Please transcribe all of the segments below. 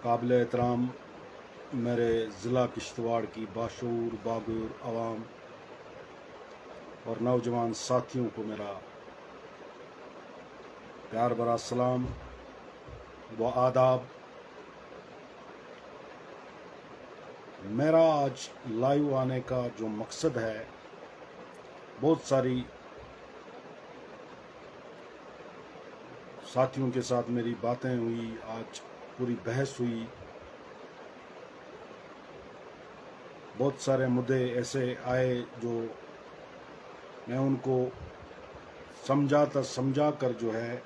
काबिल एहतराम मेरे ज़िला किश्तवाड़ की बाशूर बागुर आवाम और नौजवान साथियों को मेरा प्यार भरा सलाम व आदाब। मेरा आज लाइव आने का जो मकसद है, बहुत सारी साथियों के साथ मेरी बातें हुई, आज पूरी बहस हुई। बहुत सारे मुद्दे ऐसे आए जो मैं उनको समझा कर जो है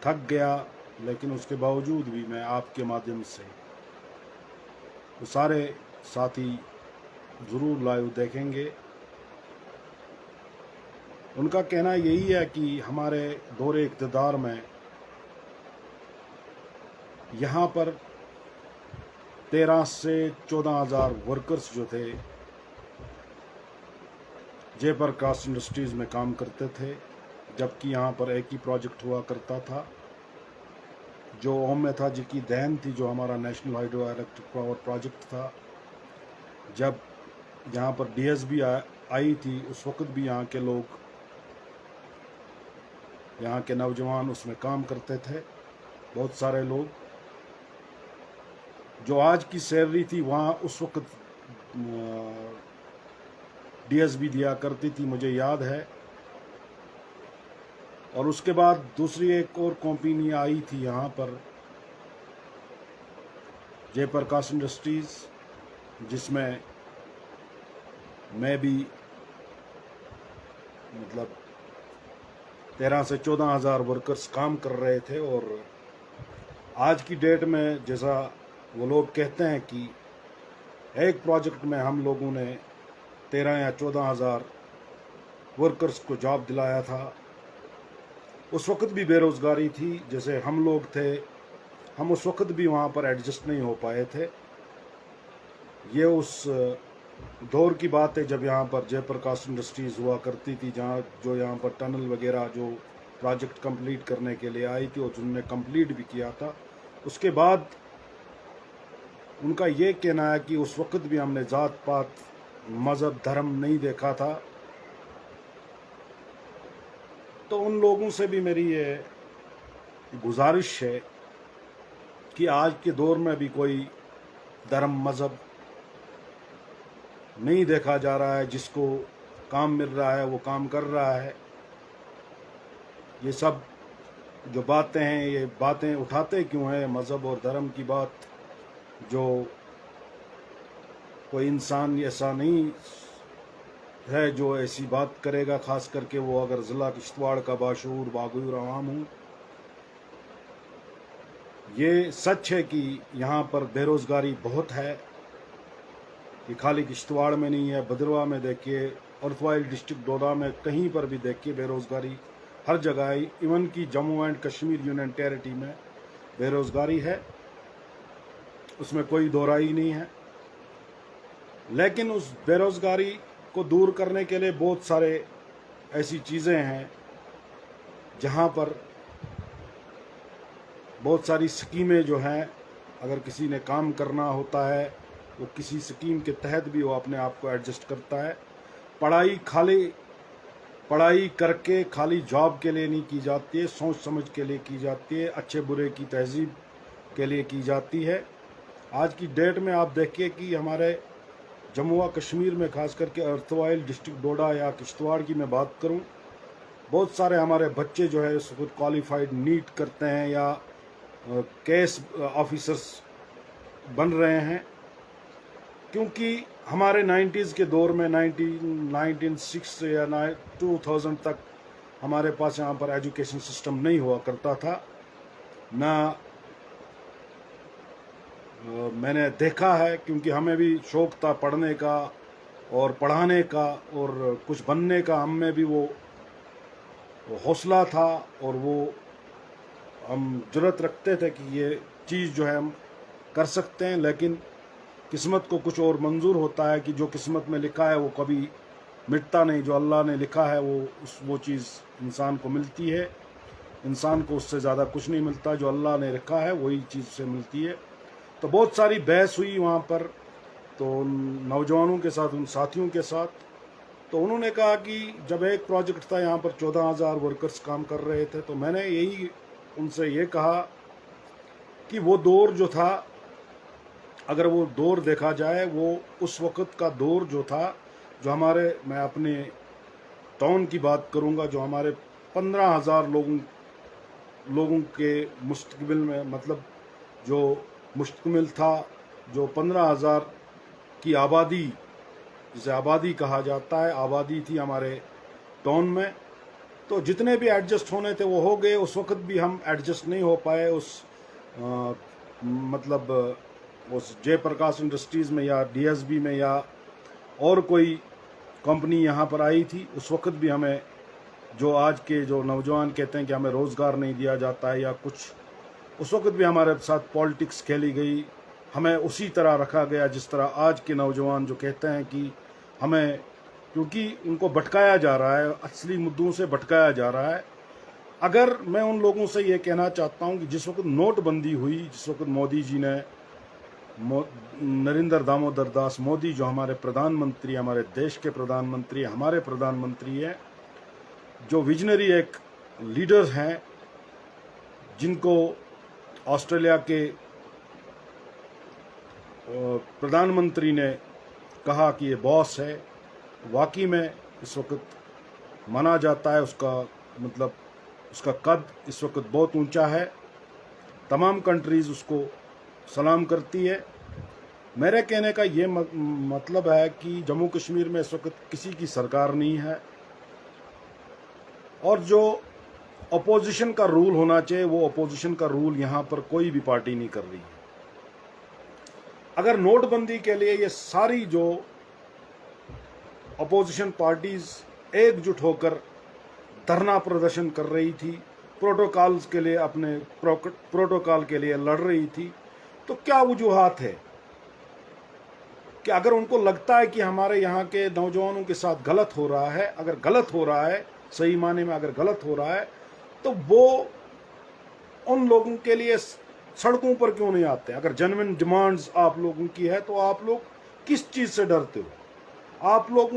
थक गया, लेकिन उसके बावजूद भी मैं आपके माध्यम से वो सारे साथी ज़रूर लाइव देखेंगे। उनका कहना यही है कि हमारे दौरे इक़्तिदार में यहाँ पर 13 से 14 हज़ार वर्कर्स जो थे जयप्रकाश इंडस्ट्रीज़ में काम करते थे, जबकि यहाँ पर एक ही प्रोजेक्ट हुआ करता था जो ओम मेहता जी की देन थी, जो हमारा national hydro electric power project था। जब यहाँ पर डीएसबी आई थी, उस वक्त भी यहाँ के लोग, यहाँ के नौजवान उसमें काम करते थे। बहुत सारे लोग, जो आज की सैलरी थी वहाँ उस वक्त डीएसबी दिया करती थी, मुझे याद है। और उसके बाद दूसरी एक और कंपनी आई थी यहाँ पर, जयप्रकाश इंडस्ट्रीज़, जिसमें मैं भी 13 से 14 हज़ार वर्कर्स काम कर रहे थे। और आज की डेट में जैसा वो लोग कहते हैं कि एक प्रोजेक्ट में हम लोगों ने 13 या 14 हज़ार वर्कर्स को जॉब दिलाया था। उस वक्त भी बेरोज़गारी थी, जैसे हम लोग थे, हम उस वक्त भी वहाँ पर एडजस्ट नहीं हो पाए थे। ये उस दौर की बात है जब यहाँ पर जयप्रकाश इंडस्ट्रीज़ हुआ करती थी, जहाँ जो यहाँ पर टनल वगैरह जो प्रोजेक्ट कंप्लीट करने के लिए आई थी और जिन्होंने कंप्लीट भी किया था। उसके बाद उनका ये कहना है कि उस वक्त भी हमने ज़ात पात मज़हब धर्म नहीं देखा था। तो उन लोगों से भी मेरी ये गुजारिश है कि आज के दौर में भी कोई धर्म मज़हब नहीं देखा जा रहा है, जिसको काम मिल रहा है वो काम कर रहा है। ये सब जो बातें हैं, ये बातें उठाते क्यों हैं मज़हब और धर्म की बात? जो कोई इंसान ऐसा नहीं है जो ऐसी बात करेगा, ख़ास करके वो अगर ज़िला किश्तवाड़ का बाशूर बागुर आवाम हूँ। ये सच है कि यहाँ पर बेरोज़गारी बहुत है। ये खाली किश्तवाड़ में नहीं है, भद्रवाह में देखिए, अर्थवाइल डिस्ट्रिक्ट डोडा में, कहीं पर भी देखिए बेरोज़गारी हर जगह है। इवन कि Jammu and Kashmir union territory में बेरोज़गारी है, उसमें कोई दो राय नहीं है। लेकिन उस बेरोज़गारी को दूर करने के लिए बहुत सारे ऐसी चीज़ें हैं जहाँ पर बहुत सारी स्कीमें जो हैं, अगर किसी ने काम करना होता है वो किसी स्कीम के तहत भी वो अपने आप को एडजस्ट करता है। पढ़ाई करके खाली जॉब के लिए नहीं की जाती है, सोच समझ के लिए की जाती है, अच्छे बुरे की तहजीब के लिए की जाती है। आज की डेट में आप देखिए कि हमारे जम्मू व कश्मीर में, खास करके अर्थवाइल डिस्ट्रिक्ट डोडा या किश्तवाड़ की मैं बात करूं, बहुत सारे हमारे बच्चे जो है क्वालिफाइड नीट करते हैं या केस ऑफिसर्स बन रहे हैं। क्योंकि हमारे 90s के दौर में 1996 या 2000 तक हमारे पास यहाँ पर एजुकेशन सिस्टम नहीं हुआ करता था। ना मैंने देखा है, क्योंकि हमें भी शौक़ था पढ़ने का और पढ़ाने का और कुछ बनने का, हम में भी वो हौसला था और वो हम जुर्रत रखते थे कि ये चीज़ जो है हम कर सकते हैं। लेकिन किस्मत को कुछ और मंजूर होता है कि जो किस्मत में लिखा है वो कभी मिटता नहीं। जो अल्लाह ने लिखा है वो चीज़ इंसान को मिलती है। इंसान को उससे ज़्यादा कुछ नहीं मिलता, जो अल्लाह ने रखा है वही चीज़ से मिलती है। तो बहुत सारी बहस हुई वहाँ पर, तो नौजवानों के साथ, उन साथियों के साथ। तो उन्होंने कहा कि जब एक प्रोजेक्ट था यहाँ पर 14,000 वर्कर्स काम कर रहे थे, तो मैंने यही उनसे ये कहा कि वो दौर जो था, अगर वो दौर देखा जाए, वो उस वक़्त का दौर जो था, जो हमारे, मैं अपने टाउन की बात करूँगा, जो हमारे 15,000 लोगों के मुस्तकबिल में, मतलब जो मुश्तमिल था, जो 15,000 की आबादी, जिसे आबादी कहा जाता है, आबादी थी हमारे टाउन में। तो जितने भी एडजस्ट होने थे वो हो गए। उस वक्त भी हम एडजस्ट नहीं हो पाए उस मतलब उस जयप्रकाश इंडस्ट्रीज़ में या डीएसबी में या और कोई कंपनी यहाँ पर आई थी। उस वक्त भी हमें, जो आज के जो नौजवान कहते हैं कि हमें रोज़गार नहीं दिया जाता है या कुछ, उस वक्त भी हमारे साथ पॉलिटिक्स खेली गई। हमें उसी तरह रखा गया जिस तरह आज के नौजवान जो कहते हैं कि हमें, क्योंकि उनको भटकाया जा रहा है, असली मुद्दों से भटकाया जा रहा है। अगर मैं उन लोगों से ये कहना चाहता हूँ कि जिस वक्त नोटबंदी हुई, जिस वक्त मोदी जी ने, नरेंद्र दामोदर दास मोदी, जो हमारे प्रधानमंत्री, हमारे देश के प्रधानमंत्री, हमारे प्रधानमंत्री हैं, जो विजनरी एक लीडर्स हैं, जिनको ऑस्ट्रेलिया के प्रधानमंत्री ने कहा कि ये बॉस है, वाकई में इस वक्त माना जाता है। उसका मतलब उसका कद इस वक्त बहुत ऊंचा है, तमाम कंट्रीज़ उसको सलाम करती है। मेरे कहने का ये मतलब है कि जम्मू कश्मीर में इस वक्त किसी की सरकार नहीं है, और जो अपोजिशन का रूल होना चाहिए, वो अपोजिशन का रूल यहाँ पर कोई भी पार्टी नहीं कर रही है। अगर नोटबंदी के लिए ये सारी जो अपोजिशन पार्टीज एकजुट होकर धरना प्रदर्शन कर रही थी, प्रोटोकॉल्स के लिए, अपने प्रोटोकॉल के लिए लड़ रही थी, तो क्या वजूहात है कि अगर उनको लगता है कि हमारे यहाँ के नौजवानों के साथ गलत हो रहा है, अगर गलत हो रहा है, सही माने में अगर गलत हो रहा है, तो वो उन लोगों के लिए सड़कों पर क्यों नहीं आते? अगर जेन्युइन डिमांड्स आप लोगों की है, तो आप लोग किस चीज़ से डरते हो? आप लोग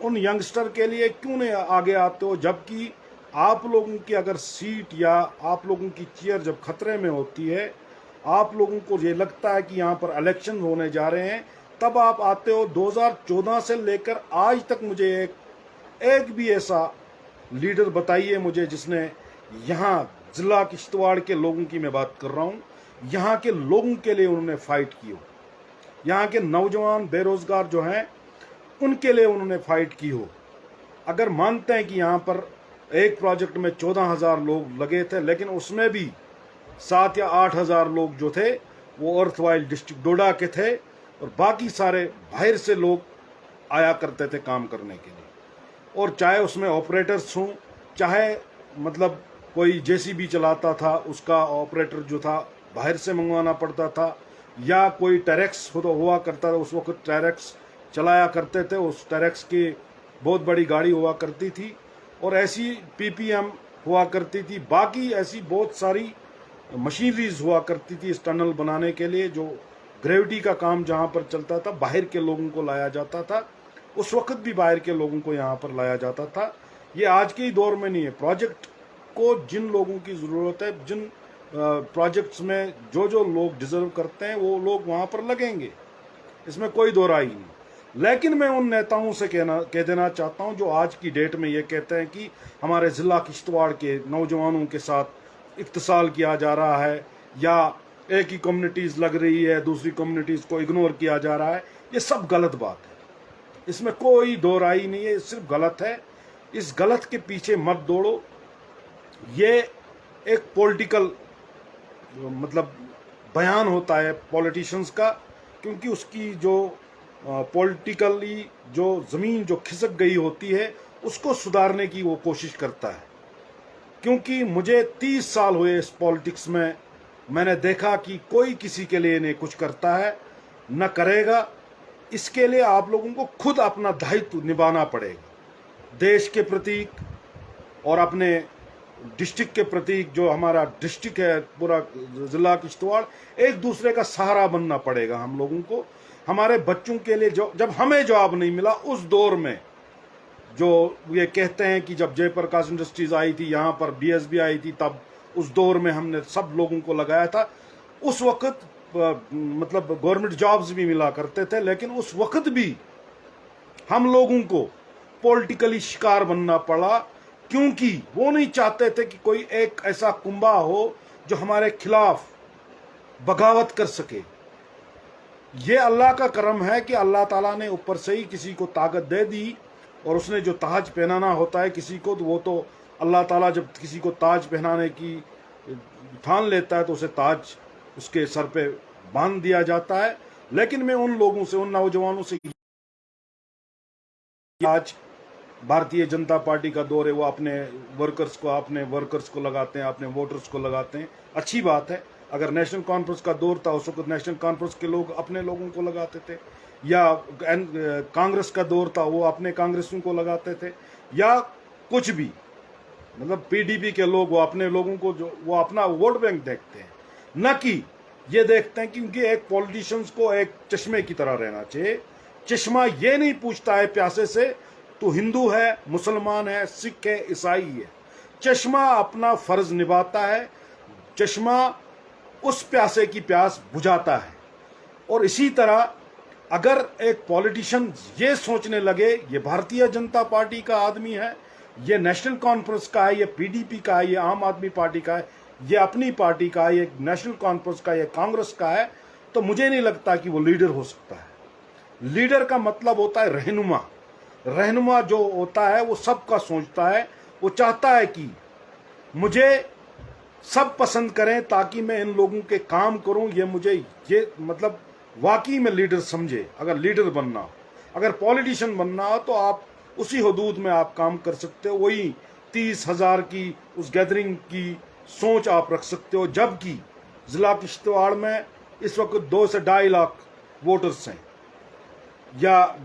उन यंगस्टर के लिए क्यों नहीं आगे आते हो? जबकि आप लोगों की अगर सीट या आप लोगों की चेयर जब खतरे में होती है, आप लोगों को ये लगता है कि यहाँ पर इलेक्शन होने जा रहे हैं, तब आप आते हो। 2014 से लेकर आज तक मुझे एक भी ऐसा लीडर बताइए मुझे जिसने यहाँ जिला किश्तवाड़ के लोगों की मैं बात कर रहा हूँ, यहाँ के लोगों के लिए उन्होंने फाइट की हो, यहाँ के नौजवान बेरोजगार जो हैं उनके लिए उन्होंने फाइट की हो। अगर मानते हैं कि यहाँ पर एक प्रोजेक्ट में 14,000 लोग लगे थे, लेकिन उसमें भी 7 या 8,000 लोग जो थे वो अर्थवाइल डिस्ट्रिक्ट डोडा के थे, और बाकी सारे बाहर से लोग आया करते थे काम करने के लिए। और चाहे उसमें ऑपरेटर्स हों, चाहे मतलब कोई जेसीबी चलाता था, उसका ऑपरेटर जो था बाहर से मंगवाना पड़ता था, या कोई टेरेक्स हुआ करता था, उस वक्त टेरेक्स चलाया करते थे, उस टेरेक्स की बहुत बड़ी गाड़ी हुआ करती थी, और ऐसी पीपीएम हुआ करती थी, बाकी ऐसी बहुत सारी मशीनरीज हुआ करती थी इस टनल बनाने के लिए। जो ग्रेविटी का काम जहाँ पर चलता था, बाहर के लोगों को लाया जाता था, उस वक्त भी बाहर के लोगों को यहाँ पर लाया जाता था। ये आज के ही दौर में नहीं है। प्रोजेक्ट को जिन लोगों की ज़रूरत है, जिन प्रोजेक्ट्स में जो जो लोग डिजर्व करते हैं, वो लोग वहाँ पर लगेंगे, इसमें कोई दो राय नहीं। लेकिन मैं उन नेताओं से कह देना चाहता हूँ जो आज की डेट में ये कहते हैं कि हमारे ज़िला किश्तवाड़ के नौजवानों के साथ इख्तिसाल किया जा रहा है, या एक ही कम्युनिटीज़ लग रही है, दूसरी कम्युनिटीज़ को इग्नोर किया जा रहा है, ये सब गलत बात है। इसमें कोई दो राय नहीं है, सिर्फ गलत है। इस गलत के पीछे मत दौड़ो। ये एक पॉलिटिकल मतलब बयान होता है पॉलिटिशियंस का, क्योंकि उसकी जो पॉलिटिकली जो ज़मीन जो खिसक गई होती है, उसको सुधारने की वो कोशिश करता है। क्योंकि मुझे 30 साल हुए इस पॉलिटिक्स में, मैंने देखा कि कोई किसी के लिए नहीं कुछ करता है, न करेगा। इसके लिए आप लोगों को खुद अपना दायित्व निभाना पड़ेगा, देश के प्रति और अपने डिस्ट्रिक्ट के प्रति, जो हमारा डिस्ट्रिक्ट है पूरा जिला किश्तवाड़, एक दूसरे का सहारा बनना पड़ेगा हम लोगों को। हमारे बच्चों के लिए जो, जब हमें जॉब नहीं मिला उस दौर में, जो ये कहते हैं कि जब जयप्रकाश इंडस्ट्रीज आई थी, यहाँ पर बीएसबी आई थी, तब उस दौर में हमने सब लोगों को लगाया था। उस वक्त मतलब गवर्नमेंट जॉब्स भी मिला करते थे, लेकिन उस वक्त भी हम लोगों को पॉलिटिकली शिकार बनना पड़ा, क्योंकि वो नहीं चाहते थे कि कोई एक ऐसा कुंभा हो जो हमारे खिलाफ बगावत कर सके। ये अल्लाह का करम है कि अल्लाह ताला ने ऊपर से ही किसी को ताकत दे दी, और उसने जो ताज पहनाना होता है किसी को, तो वो तो अल्लाह ताला जब किसी को ताज पहनाने की ठान लेता है तो उसे ताज उसके सर पे बांध दिया जाता है। लेकिन मैं उन लोगों से, उन नौजवानों से, आज भारतीय जनता पार्टी का दौर है, वो अपने वर्कर्स को लगाते हैं, अपने वोटर्स को लगाते हैं, अच्छी बात है। अगर नेशनल कॉन्फ्रेंस का दौर था उस वक्त नेशनल कॉन्फ्रेंस के लोग अपने लोगों को लगाते थे, या कांग्रेस का दौर था वो अपने कांग्रेसियों को लगाते थे, या कुछ भी, मतलब पीडीपी के लोग वो अपने लोगों को, जो वो अपना वोट बैंक देखते हैं, न कि ये देखते हैं। क्योंकि एक पॉलिटिशियंस को एक चश्मे की तरह रहना चाहिए। चश्मा ये नहीं पूछता है प्यासे से तू हिंदू है, मुसलमान है, सिख है, ईसाई है। चश्मा अपना फर्ज निभाता है, चश्मा उस प्यासे की प्यास बुझाता है। और इसी तरह अगर एक पॉलिटिशियन ये सोचने लगे ये भारतीय जनता पार्टी का आदमी है, ये नेशनल कॉन्फ्रेंस का है, ये पीडीपी का है, ये आम आदमी पार्टी का है, ये अपनी पार्टी का है, ये नेशनल कॉन्फ्रेंस का, ये कांग्रेस का है, तो मुझे नहीं लगता कि वो लीडर हो सकता है। लीडर का मतलब होता है रहनुमा। रहनुमा जो होता है वो सबका सोचता है, वो चाहता है कि मुझे सब पसंद करें ताकि मैं इन लोगों के काम करूं, ये मुझे ये मतलब वाकई में लीडर समझे। अगर लीडर बनना हो, अगर पॉलिटिशियन बनना हो, तो आप उसी हदूद में आप काम कर सकते हो, वही 30,000 की उस गैदरिंग की सोच आप रख सकते हो। जबकि जिला किश्तवाड़ में इस वक्त 2 से 2.5 लाख वोटर्स हैं, या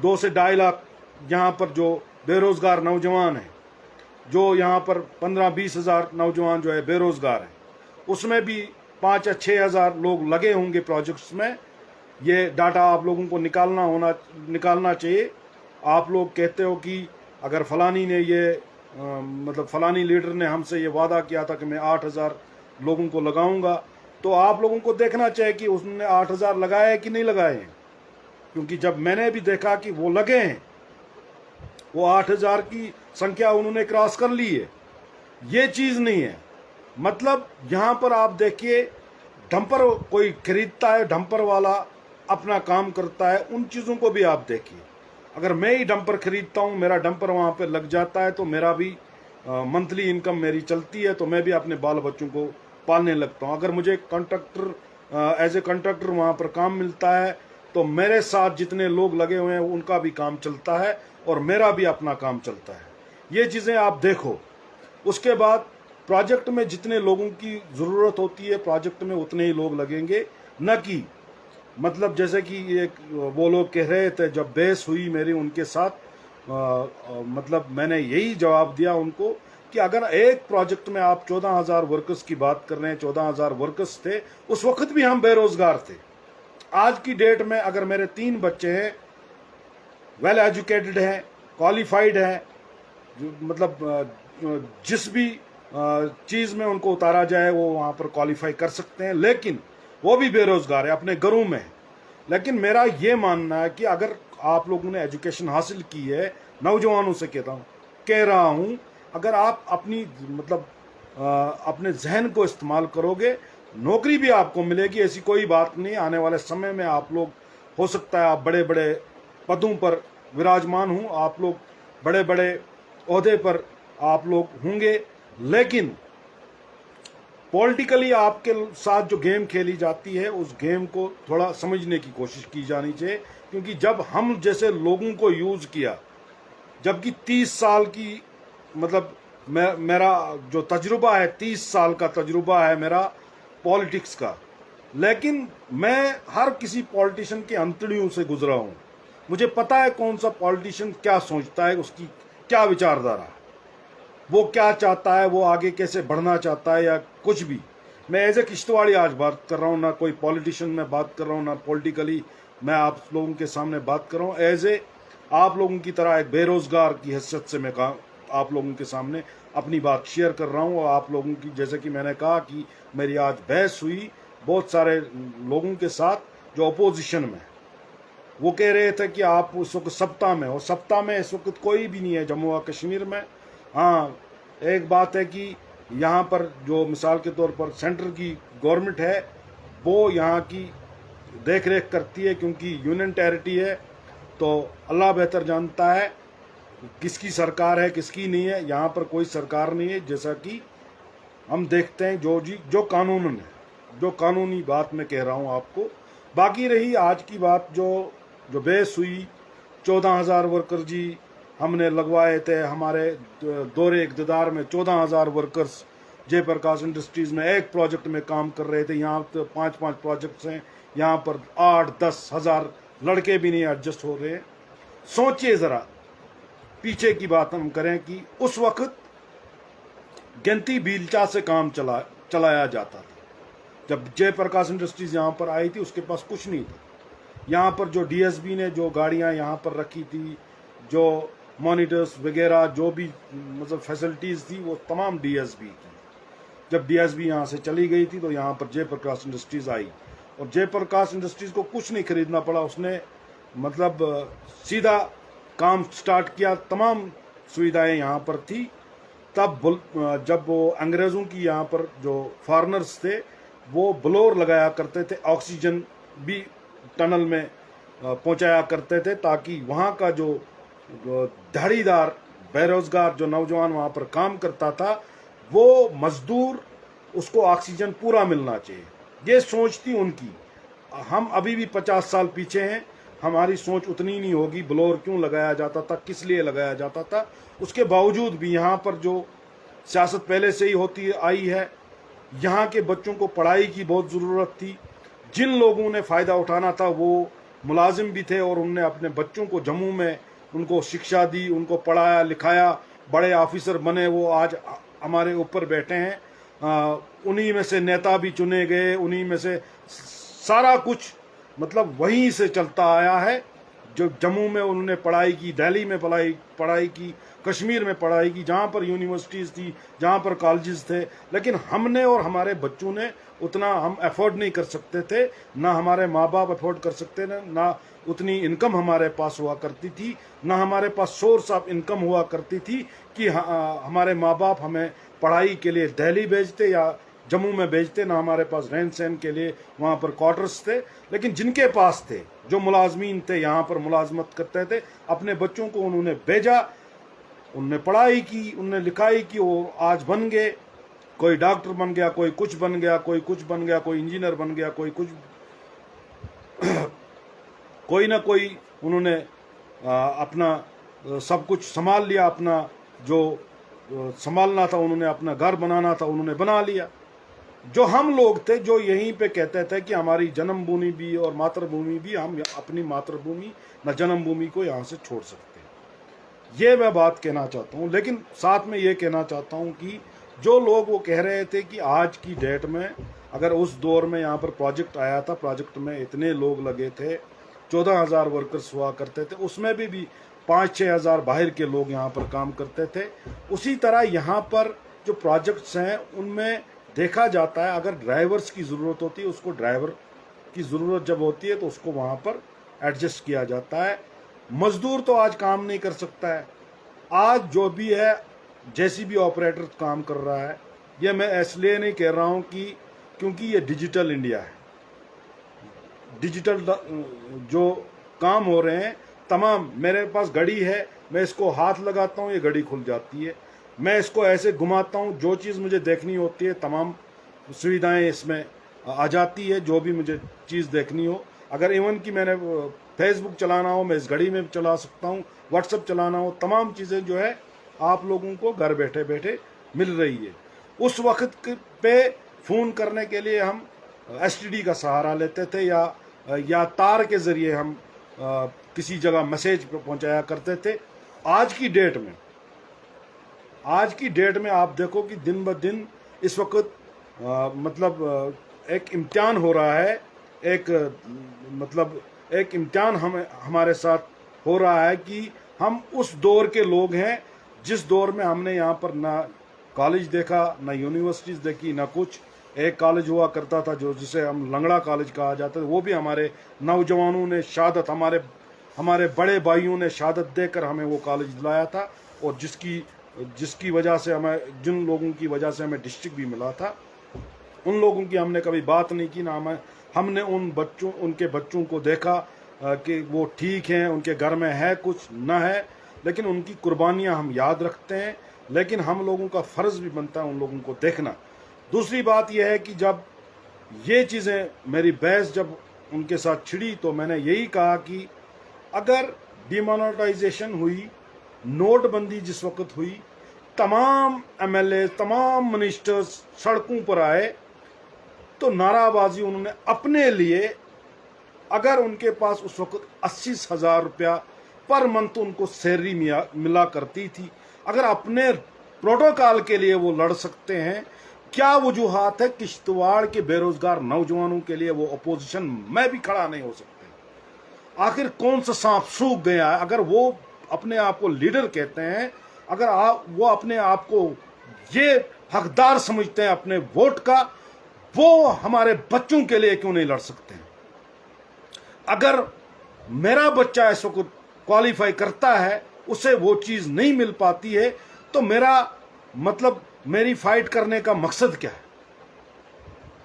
2 से 2.5 लाख यहाँ पर जो बेरोजगार नौजवान हैं, जो यहाँ पर 15-20 हज़ार नौजवान जो है बेरोजगार हैं, उसमें भी 5 या 6 हज़ार लोग लगे होंगे प्रोजेक्ट्स में। ये डाटा आप लोगों को निकालना चाहिए। आप लोग कहते हो कि अगर फलानी ने ये मतलब फलानी लीडर ने हमसे ये वादा किया था कि मैं 8,000 लोगों को लगाऊंगा, तो आप लोगों को देखना चाहिए कि उसने 8,000 लगाए कि नहीं लगाए हैं। क्योंकि जब मैंने भी देखा कि वो लगे हैं, वो 8,000 की संख्या उन्होंने क्रॉस कर ली है। ये चीज़ नहीं है। मतलब यहाँ पर आप देखिए, डंपर कोई खरीदता है, डंपर वाला अपना काम करता है, उन चीज़ों को भी आप देखिए। अगर मैं ही डंपर खरीदता हूँ, मेरा डंपर वहाँ पे लग जाता है, तो मेरा भी मंथली इनकम मेरी चलती है, तो मैं भी अपने बाल बच्चों को पालने लगता हूँ। अगर मुझे कंट्रैक्टर एज ए कंट्रैक्टर वहाँ पर काम मिलता है, तो मेरे साथ जितने लोग लगे हुए हैं उनका भी काम चलता है और मेरा भी अपना काम चलता है। ये चीज़ें आप देखो। उसके बाद प्रोजेक्ट में जितने लोगों की ज़रूरत होती है, प्रोजेक्ट में उतने ही लोग लगेंगे, न कि मतलब जैसे कि एक वो लोग कह रहे थे, जब बहस हुई मेरी उनके साथ, मतलब मैंने यही जवाब दिया उनको कि अगर एक प्रोजेक्ट में आप 14,000 वर्कर्स की बात कर रहे हैं, 14,000 वर्कर्स थे, उस वक्त भी हम बेरोजगार थे। आज की डेट में अगर मेरे 3 बच्चे हैं, वेल एजुकेटेड हैं, क्वालिफाइड हैं, मतलब जिस भी चीज़ में उनको उतारा जाए वो वहाँ पर क्वालिफाई कर सकते हैं, लेकिन वो भी बेरोजगार है, अपने घरों में। लेकिन मेरा ये मानना है कि अगर आप लोगों ने एजुकेशन हासिल की है, नौजवानों से कह रहा हूँ, अगर आप अपनी मतलब अपने जहन को इस्तेमाल करोगे, नौकरी भी आपको मिलेगी, ऐसी कोई बात नहीं। आने वाले समय में आप लोग, हो सकता है आप बड़े बड़े पदों पर विराजमान हूँ, आप लोग बड़े बड़े ओहदे पर आप लोग होंगे, लेकिन पॉलिटिकली आपके साथ जो गेम खेली जाती है, उस गेम को थोड़ा समझने की कोशिश की जानी चाहिए। क्योंकि जब हम जैसे लोगों को यूज़ किया, जबकि 30 साल की मतलब मेरा जो तजुर्बा है, 30 साल का तजुर्बा है मेरा पॉलिटिक्स का, लेकिन मैं हर किसी पॉलिटिशियन के अंतड़ियों से गुजरा हूँ। मुझे पता है कौन सा पॉलिटिशियन क्या सोचता है, उसकी क्या विचारधारा है। वो क्या चाहता है, वो आगे कैसे बढ़ना चाहता है या कुछ भी। मैं एज ए किश्तवाड़ी आज बात कर रहा हूँ, ना कोई पॉलिटिशियन में बात कर रहा हूँ, ना पॉलिटिकली मैं आप लोगों के सामने बात कर रहा हूँ। एज ए आप लोगों की तरह एक बेरोजगार की हैसियत से मैं आप लोगों के सामने अपनी बात शेयर कर रहा हूँ। और आप लोगों की, जैसे कि मैंने कहा कि मेरी आज बहस हुई बहुत सारे लोगों के साथ जो अपोजिशन में, वो कह रहे थे कि आप उस वक्त सत्ता में हो। सत्ता में इस वक्त कोई भी नहीं है जम्मू और कश्मीर में। हाँ, एक बात है कि यहाँ पर जो मिसाल के तौर पर सेंटर की गवर्नमेंट है वो यहाँ की देख रेख करती है, क्योंकि यूनियन टेरिटरी है, तो अल्लाह बेहतर जानता है किसकी सरकार है किसकी नहीं है। यहाँ पर कोई सरकार नहीं है, जैसा कि हम देखते हैं जो कानून है, जो कानूनी बात मैं कह रहा हूँ आपको। बाकी रही आज की बात, जो बहस हुई, 14,000 वर्कर जी हमने लगवाए थे हमारे दौरे इक़्तिदार में। 14,000 वर्कर्स जयप्रकाश इंडस्ट्रीज में एक प्रोजेक्ट में काम कर रहे थे। यहाँ तो 5-5 प्रोजेक्ट्स हैं, यहाँ पर 8-10 हज़ार लड़के भी नहीं एडजस्ट हो रहे। सोचिए ज़रा, पीछे की बात हम करें कि उस वक्त गिनती बीलचा से काम चलाया जाता था। जब जयप्रकाश इंडस्ट्रीज यहाँ पर आई थी उसके पास कुछ नहीं था। यहाँ पर जो डीएसबी ने जो गाड़ियाँ यहाँ पर रखी थी, जो मॉनिटर्स वगैरह जो भी मतलब फैसिलिटीज़ थी, वो तमाम डीएसबी की। जब डीएसबी यहाँ से चली गई थी तो यहाँ पर जयप्रकाश इंडस्ट्रीज़ आई, और जयप्रकाश इंडस्ट्रीज़ को कुछ नहीं खरीदना पड़ा। उसने मतलब सीधा काम स्टार्ट किया, तमाम सुविधाएं यहाँ पर थी। तब जब वो अंग्रेज़ों की यहाँ पर जो फॉरेनर्स थे वो ब्लोर लगाया करते थे, ऑक्सीजन भी टनल में पहुँचाया करते थे, ताकि वहाँ का जो दिहाड़ीदार बेरोजगार जो नौजवान वहाँ पर काम करता था, वो मजदूर, उसको ऑक्सीजन पूरा मिलना चाहिए। ये सोच थी उनकी। हम अभी भी 50 साल पीछे हैं, हमारी सोच उतनी नहीं होगी। ब्लोर क्यों लगाया जाता था, किस लिए लगाया जाता था, उसके बावजूद भी यहाँ पर जो सियासत पहले से ही होती आई है। यहाँ के बच्चों को पढ़ाई की बहुत ज़रूरत थी। जिन लोगों ने फ़ायदा उठाना था वो मुलाजिम भी थे, और उनने अपने बच्चों को जम्मू में उनको शिक्षा दी, उनको पढ़ाया लिखाया, बड़े ऑफिसर बने, वो आज हमारे ऊपर बैठे हैं। उन्हीं में से नेता भी चुने गए, उन्हीं में से सारा कुछ मतलब वहीं से चलता आया है। जो जम्मू में उन्होंने पढ़ाई की, दिल्ली में पढ़ाई की, कश्मीर में पढ़ाई की, जहाँ पर यूनिवर्सिटीज़ थी, जहाँ पर कॉलेजेस थे। लेकिन हमने और हमारे बच्चों ने उतना हम अफोर्ड नहीं कर सकते थे, ना हमारे माँ बाप अफोर्ड कर सकते थे, ना उतनी इनकम हमारे पास हुआ करती थी, ना हमारे पास सोर्स ऑफ इनकम हुआ करती थी कि हमारे माँ बाप हमें पढ़ाई के लिए दिल्ली भेजते या जम्मू में भेजते, ना हमारे पास रहन सहन के लिए वहाँ पर क्वार्टर्स थे। लेकिन जिनके पास थे, जो मुलाजमीन थे, यहाँ पर मुलाजमत करते थे, अपने बच्चों को उन्होंने भेजा, उनने पढ़ाई की, उनने लिखाई की, वो आज बन गए। कोई डॉक्टर बन गया, कोई कुछ बन गया, कोई कुछ बन गया, कोई इंजीनियर बन गया, कोई कुछ कोई ना कोई उन्होंने अपना सब कुछ संभाल लिया। अपना जो संभालना था उन्होंने, अपना घर बनाना था उन्होंने बना लिया। जो हम लोग थे जो यहीं पे कहते थे कि हमारी जन्मभूमि भी और मातृभूमि भी, हम अपनी मातृभूमि न जन्मभूमि को यहाँ से छोड़ सकते हैं, ये मैं बात कहना चाहता हूँ। लेकिन साथ में ये कहना चाहता हूँ कि जो लोग वो कह रहे थे कि आज की डेट में अगर उस दौर में यहाँ पर प्रोजेक्ट आया था, प्रोजेक्ट में इतने लोग लगे थे, 14,000 वर्कर्स हुआ करते थे, उसमें भी 5-6 हज़ार बाहर के लोग यहाँ पर काम करते थे। उसी तरह यहाँ पर जो प्रोजेक्ट्स हैं उनमें देखा जाता है, अगर ड्राइवर्स की ज़रूरत होती है, उसको ड्राइवर की ज़रूरत जब होती है तो उसको वहाँ पर एडजस्ट किया जाता है। मज़दूर तो आज काम नहीं कर सकता है। आज जो भी है जेसीबी ऑपरेटर काम कर रहा है। ये मैं इसलिए नहीं कह रहा हूँ कि क्योंकि ये डिजिटल इंडिया है। डिजिटल जो काम हो रहे हैं तमाम, मेरे पास घड़ी है, मैं इसको हाथ लगाता हूँ, ये घड़ी खुल जाती है। मैं इसको ऐसे घुमाता हूँ, जो चीज़ मुझे देखनी होती है तमाम सुविधाएं इसमें आ जाती है। जो भी मुझे चीज़ देखनी हो, अगर इवन कि मैंने फेसबुक चलाना हो, मैं इस घड़ी में चला सकता हूँ, व्हाट्सअप चलाना हो, तमाम चीज़ें जो है आप लोगों को घर बैठे बैठे मिल रही है। उस वक्त पे फ़ोन करने के लिए हम एसटीडी का सहारा लेते थे, या तार के ज़रिए हम किसी जगह मैसेज पहुंचाया करते थे। आज की डेट में आज की डेट में आप देखो कि दिन ब दिन इस वक्त एक इम्तिहान हो रहा है, एक इम्तिहान हमारे साथ हो रहा है कि हम उस दौर के लोग हैं जिस दौर में हमने यहाँ पर ना कॉलेज देखा, ना यूनिवर्सिटीज़ देखी, ना कुछ। एक कॉलेज हुआ करता था जिसे हम लंगड़ा कॉलेज कहा जाता था, वो भी हमारे नौजवानों ने शहादत, हमारे बड़े भाइयों ने शहादत देकर हमें वो कॉलेज दिलाया था, और जिसकी वजह से जिन लोगों की वजह से हमें डिस्ट्रिक्ट भी मिला था, उन लोगों की हमने कभी बात नहीं की, ना हमने उनके बच्चों को देखा कि वो ठीक हैं, उनके घर में है कुछ ना है, लेकिन उनकी कुर्बानियां हम याद रखते हैं। लेकिन हम लोगों का फ़र्ज़ भी बनता है उन लोगों को देखना। दूसरी बात यह है कि जब ये चीज़ें, मेरी बहस जब उनके साथ छिड़ी तो मैंने यही कहा कि अगर डिमोनेटाइजेशन हुई, नोटबंदी जिस वक्त हुई, तमाम एमएलए, तमाम मिनिस्टर्स सड़कों पर आए, तो नाराबाजी उन्होंने अपने लिए, अगर उनके पास उस वक्त 80,000 रुपया पर मंथ उनको सैलरी मिला करती थी, अगर अपने प्रोटोकॉल के लिए वो लड़ सकते हैं, क्या वजूहात है किश्तवाड़ के बेरोजगार नौजवानों के लिए वो अपोजिशन में भी खड़ा नहीं हो सकते? आखिर कौन सा सांप सूख गया है? अगर वो अपने आप को लीडर कहते हैं, अगर वो अपने आप को ये हकदार समझते हैं अपने वोट का, वो हमारे बच्चों के लिए क्यों नहीं लड़ सकते हैं? अगर मेरा बच्चा इस वक्त क्वालिफाई करता है, उसे वो चीज़ नहीं मिल पाती है, तो मेरी फाइट करने का मकसद क्या है?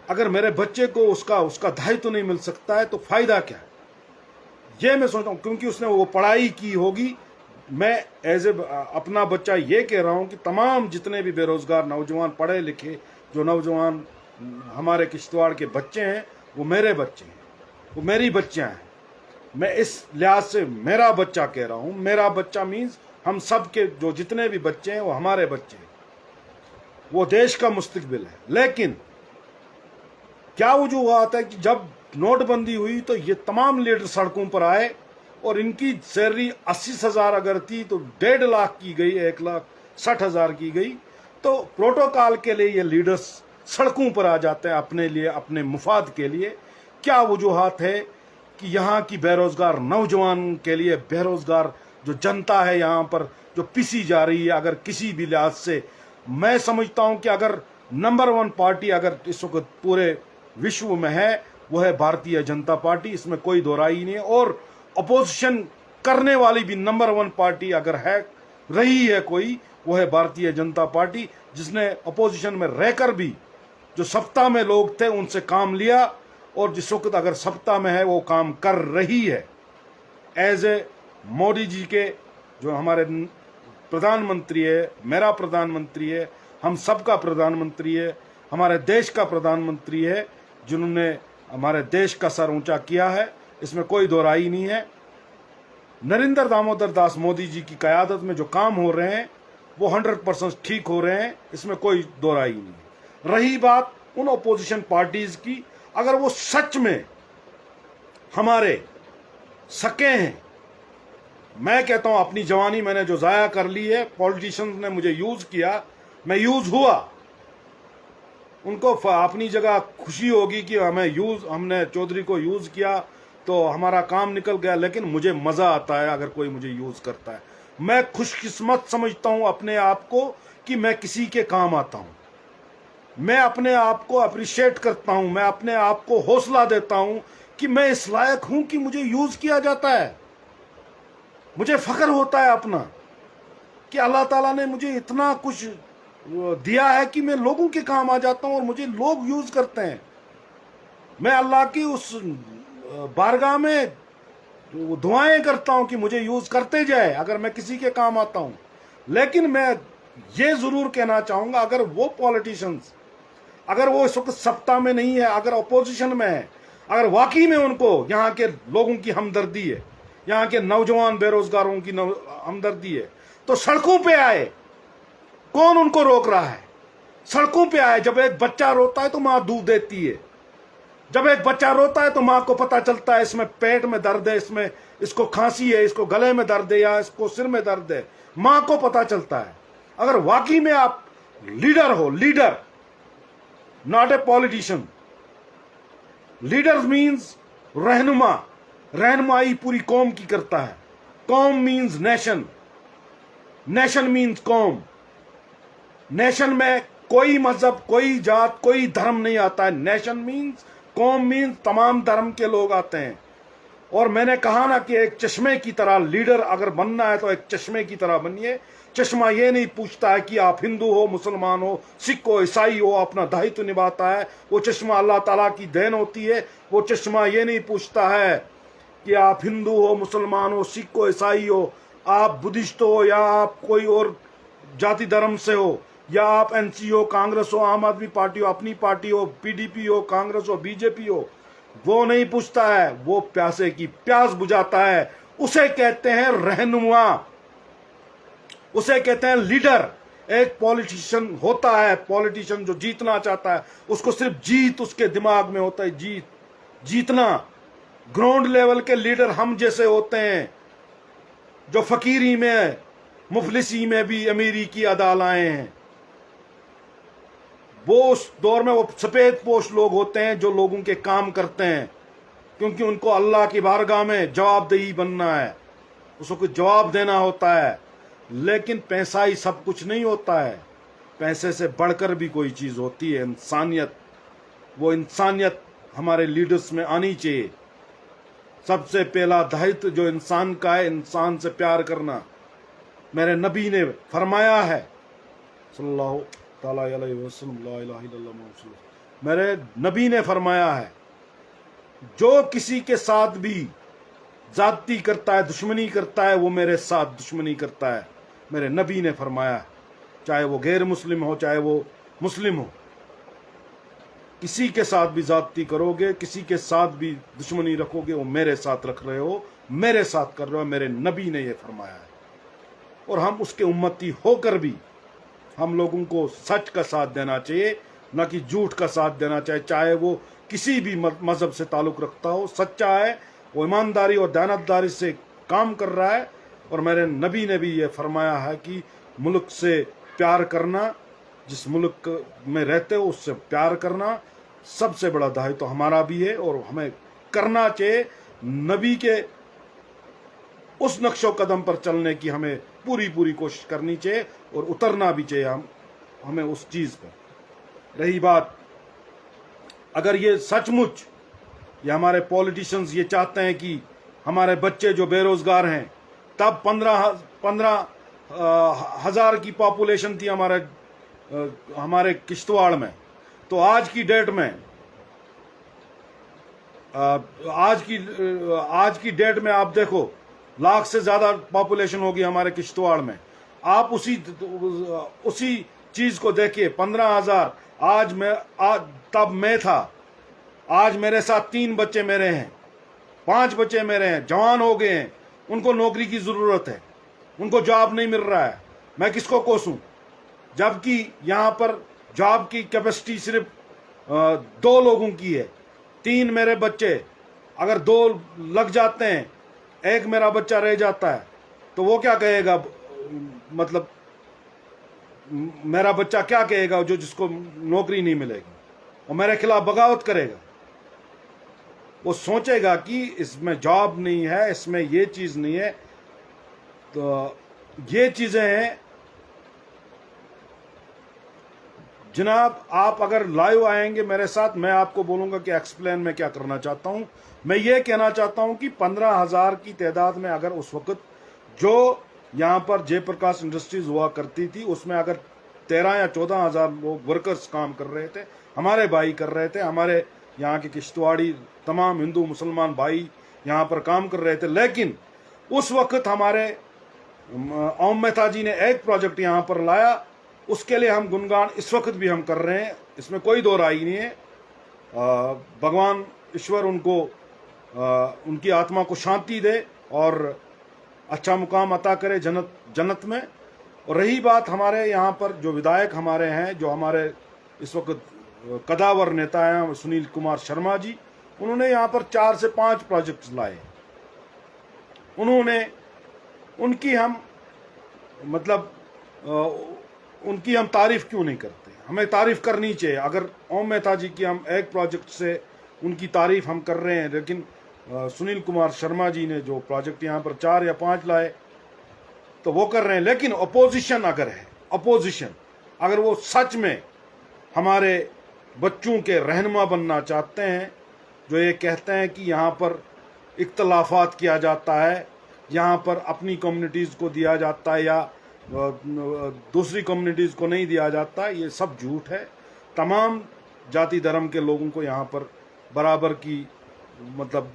अगर मेरे बच्चे को उसका दायित्व तो नहीं मिल सकता है, तो फायदा क्या है? ये मैं सोचता हूँ, क्योंकि उसने वो पढ़ाई की होगी। मैं अपना बच्चा ये कह रहा हूँ कि तमाम जितने भी बेरोजगार नौजवान, पढ़े लिखे जो नौजवान हमारे किश्तवाड़ के बच्चे हैं, वो मेरे बच्चे हैं, वो मेरी बच्चियाँ हैं। मैं इस लिहाज से मेरा बच्चा कह रहा हूँ। मेरा बच्चा मीन्स हम सब के जो जितने भी बच्चे हैं वो हमारे बच्चे हैं, वो देश का मुस्तकबिल है। लेकिन क्या वजूहात है कि जब नोटबंदी हुई तो ये तमाम लीडर सड़कों पर आए, और इनकी सैलरी 80,000 अगर थी तो 1.5 लाख की गई, 1,60,000 की गई। तो प्रोटोकॉल के लिए ये लीडर्स सड़कों पर आ जाते हैं अपने लिए, अपने मुफाद के लिए। क्या वजूहात है कि यहाँ की बेरोजगार नौजवान के लिए, बेरोजगार जो जनता है यहाँ पर जो पिसी जा रही है, अगर किसी भी लिहाज से मैं समझता हूँ कि अगर नंबर 1 पार्टी अगर इस वक्त पूरे विश्व में है, वो है भारतीय जनता पार्टी, इसमें कोई दो राय नहीं है। और अपोजिशन करने वाली भी नंबर 1 पार्टी अगर है, रही है कोई, वो है भारतीय जनता पार्टी, जिसने अपोजिशन में रहकर भी जो सत्ता में लोग थे उनसे काम लिया, और जिस वक्त अगर सत्ता में है वो काम कर रही है। एज ए मोदी जी के जो हमारे प्रधानमंत्री है, मेरा प्रधानमंत्री है, हम सबका प्रधानमंत्री है, हमारे देश का प्रधानमंत्री है, जिन्होंने हमारे देश का सर ऊंचा किया है, इसमें कोई दो राय नहीं है। नरेंद्र दामोदर दास मोदी जी की क़यादत में जो काम हो रहे हैं वो 100% ठीक हो रहे हैं, इसमें कोई दो राय नहीं है। रही बात उन अपोजिशन पार्टीज की, अगर वो सच में हमारे सके हैं, मैं कहता हूं अपनी जवानी मैंने जो ज़ाया कर ली है, पॉलिटिशियंस ने मुझे यूज़ किया, मैं यूज़ हुआ, उनको अपनी जगह खुशी होगी कि हमने चौधरी को यूज़ किया तो हमारा काम निकल गया, लेकिन मुझे मज़ा आता है अगर कोई मुझे यूज़ करता है। मैं खुशकिस्मत समझता हूं अपने आप को कि मैं किसी के काम आता हूं। मैं अपने आप को अप्रिशिएट करता हूं, मैं अपने आप को हौसला देता हूं कि मैं इस लायक हूं कि मुझे यूज़ किया जाता है। मुझे फ़ख्र होता है अपना कि अल्लाह ताला ने मुझे इतना कुछ दिया है कि मैं लोगों के काम आ जाता हूं और मुझे लोग यूज़ करते हैं। मैं अल्लाह की उस बारगाह में दुआएं करता हूं कि मुझे यूज़ करते जाए अगर मैं किसी के काम आता हूं। लेकिन मैं ये ज़रूर कहना चाहूँगा, अगर वो पॉलिटिशियंस, अगर वो इस वक्त सत्ता में नहीं है, अगर अपोजिशन में है, अगर वाकई में उनको यहाँ के लोगों की हमदर्दी है, यहाँ के नौजवान बेरोजगारों की हमदर्दी है, तो सड़कों पे आए। कौन उनको रोक रहा है? सड़कों पे आए। जब एक बच्चा रोता है तो माँ दूध देती है, जब एक बच्चा रोता है तो माँ को पता चलता है इसमें पेट में दर्द है, इसको खांसी है, इसको गले में दर्द है या इसको सिर में दर्द है, माँ को पता चलता है। अगर वाकई में आप लीडर हो, leader not a politician, leader means रहनुमा, रहनुमाई पूरी कौम की करता है। कौम मीन्स नेशन, नेशन मीन्स कौम। नेशन में कोई मजहब, कोई जात, कोई धर्म नहीं आता है। नेशन मीन्स, कौम मीन्स तमाम धर्म के लोग आते हैं। और मैंने कहा ना कि एक चश्मे की तरह लीडर अगर बनना है तो एक चश्मे की तरह बनिए। चश्मा ये नहीं पूछता है कि आप हिंदू हो, मुसलमान हो, सिख हो, ईसाई हो, अपना दायित्व निभाता है। वो चश्मा अल्लाह ताला की देन होती है। वो चश्मा ये नहीं पूछता है कि आप हिंदू हो, मुसलमान हो, सिख हो, ईसाई हो, आप बुद्धिस्ट हो, या आप कोई और जाति धर्म से हो, या आप एनसी हो, कांग्रेस हो, आम आदमी पार्टी हो, अपनी पार्टी हो, पीडीपी हो, कांग्रेस हो, बीजेपी हो। वो नहीं पूछता है, वो प्यासे की प्यास बुझाता है। उसे कहते हैं रहनुमा, उसे कहते हैं लीडर। एक पॉलिटिशियन होता है, पॉलिटिशियन जो जीतना चाहता है, उसको सिर्फ जीत उसके दिमाग में होता है, जीत, जीतना। ग्राउंड लेवल के लीडर हम जैसे होते हैं, जो फकीरी में, मुफलिसी में भी अमीरी की अदा लाए हैं। वो उस दौर में वो सफेद पोश लोग होते हैं जो लोगों के काम करते हैं, क्योंकि उनको अल्लाह की बारगाह में जवाबदेही बनना है, उसको कुछ जवाब देना होता है। लेकिन पैसा ही सब कुछ नहीं होता है, पैसे से बढ़कर भी कोई चीज होती है, इंसानियत। वो इंसानियत हमारे लीडर्स में आनी चाहिए। सबसे पहला दायित्व जो इंसान का है, इंसान से प्यार करना। मेरे नबी ने फरमाया है सल्लल्लाहु ताला अलैहि वसल्लम, ला इलाहा इल्लल्लाह मुहम्मद रसूलुल्लाह, मेरे नबी ने फरमाया है, जो किसी के साथ भी जाती करता है, दुश्मनी करता है, वो मेरे साथ दुश्मनी करता है। मेरे नबी ने फरमाया है, चाहे वो गैर मुस्लिम हो, चाहे वो मुस्लिम हो। किसी के साथ भी जाती करोगे, किसी के साथ भी दुश्मनी रखोगे, वो मेरे साथ रख रहे हो, मेरे साथ कर रहे हो। मेरे नबी ने ये फरमाया है। और हम उसके उम्मती होकर भी हम लोगों को सच का साथ देना चाहिए, न कि झूठ का साथ देना चाहिए। चाहे वो किसी भी मजहब से ताल्लुक रखता हो, सच्चा है, वो ईमानदारी और दयानतदारी से काम कर रहा है। और मेरे नबी ने भी ये फरमाया है कि मुल्क से प्यार करना, जिस मुल्क में रहते हो उससे प्यार करना सबसे बड़ा दायित्व तो हमारा भी है, और हमें करना चाहिए। नबी के उस नक्शो कदम पर चलने की हमें पूरी कोशिश करनी चाहिए, और उतरना भी चाहिए हमें उस चीज पर। रही बात, अगर ये सचमुच ये हमारे पॉलिटिशियंस ये चाहते हैं कि हमारे बच्चे जो बेरोजगार हैं, तब 15,000 की पॉपुलेशन थी हमारे किश्तवाड़ में, तो आज की डेट में आज की डेट में आप देखो, लाख से ज्यादा पॉपुलेशन होगी हमारे किश्तवाड़ में। आप उसी चीज को देखिए, 15,000। तब मैं था, आज मेरे साथ 3 बच्चे मेरे हैं, 5 बच्चे मेरे हैं, जवान हो गए हैं, उनको नौकरी की जरूरत है, उनको जॉब नहीं मिल रहा है। मैं किसको कोसूं? जबकि यहाँ पर जॉब की कैपेसिटी सिर्फ 2 लोगों की है। 3 मेरे बच्चे, अगर 2 लग जाते हैं, एक मेरा बच्चा रह जाता है, तो वो क्या कहेगा? मतलब मेरा बच्चा क्या कहेगा जो जिसको नौकरी नहीं मिलेगी, और मेरे खिलाफ बगावत करेगा? वो सोचेगा कि इसमें जॉब नहीं है, इसमें ये चीज नहीं है। तो ये चीजें हैं जनाब। आप अगर लाइव आएंगे मेरे साथ, मैं आपको बोलूंगा कि एक्सप्लेन मैं क्या करना चाहता हूं। मैं ये कहना चाहता हूं कि 15,000 की तादाद में अगर उस वक्त जो यहाँ पर जयप्रकाश इंडस्ट्रीज हुआ करती थी, उसमें अगर 13 या 14,000 लोग वर्कर्स काम कर रहे थे, हमारे भाई कर रहे थे, हमारे यहाँ के किश्तवाड़ी तमाम हिंदू मुसलमान भाई यहाँ पर काम कर रहे थे। लेकिन उस वक्त हमारे ओम मेहता जी ने एक प्रोजेक्ट यहाँ पर लाया, उसके लिए हम गुणगान इस वक्त भी हम कर रहे हैं, इसमें कोई दो राय नहीं है। भगवान ईश्वर उनको उनकी आत्मा को शांति दे और अच्छा मुकाम अता करे जन्नत में। और रही बात हमारे यहाँ पर जो विधायक हमारे हैं, जो हमारे इस वक्त कदावर नेता हैं सुनील कुमार शर्मा जी, उन्होंने यहाँ पर 4 से 5 प्रोजेक्ट्स लाए। उनकी हम मतलब उनकी हम तारीफ क्यों नहीं करते? हमें तारीफ करनी चाहिए। अगर ओम मेहता जी की हम एक प्रोजेक्ट से उनकी तारीफ हम कर रहे हैं, लेकिन सुनील कुमार शर्मा जी ने जो प्रोजेक्ट यहाँ पर 4 या 5 लाए तो वो कर रहे हैं। लेकिन अपोजिशन अगर है, अपोजिशन अगर वो सच में हमारे बच्चों के रहनुमा बनना चाहते हैं, जो ये कहते हैं कि यहाँ पर इख्तलाफात किया जाता है, यहाँ पर अपनी कम्युनिटीज़ को दिया जाता है या दूसरी कम्युनिटीज़ को नहीं दिया जाता, ये सब झूठ है। तमाम जाति धर्म के लोगों को यहाँ पर बराबर की मतलब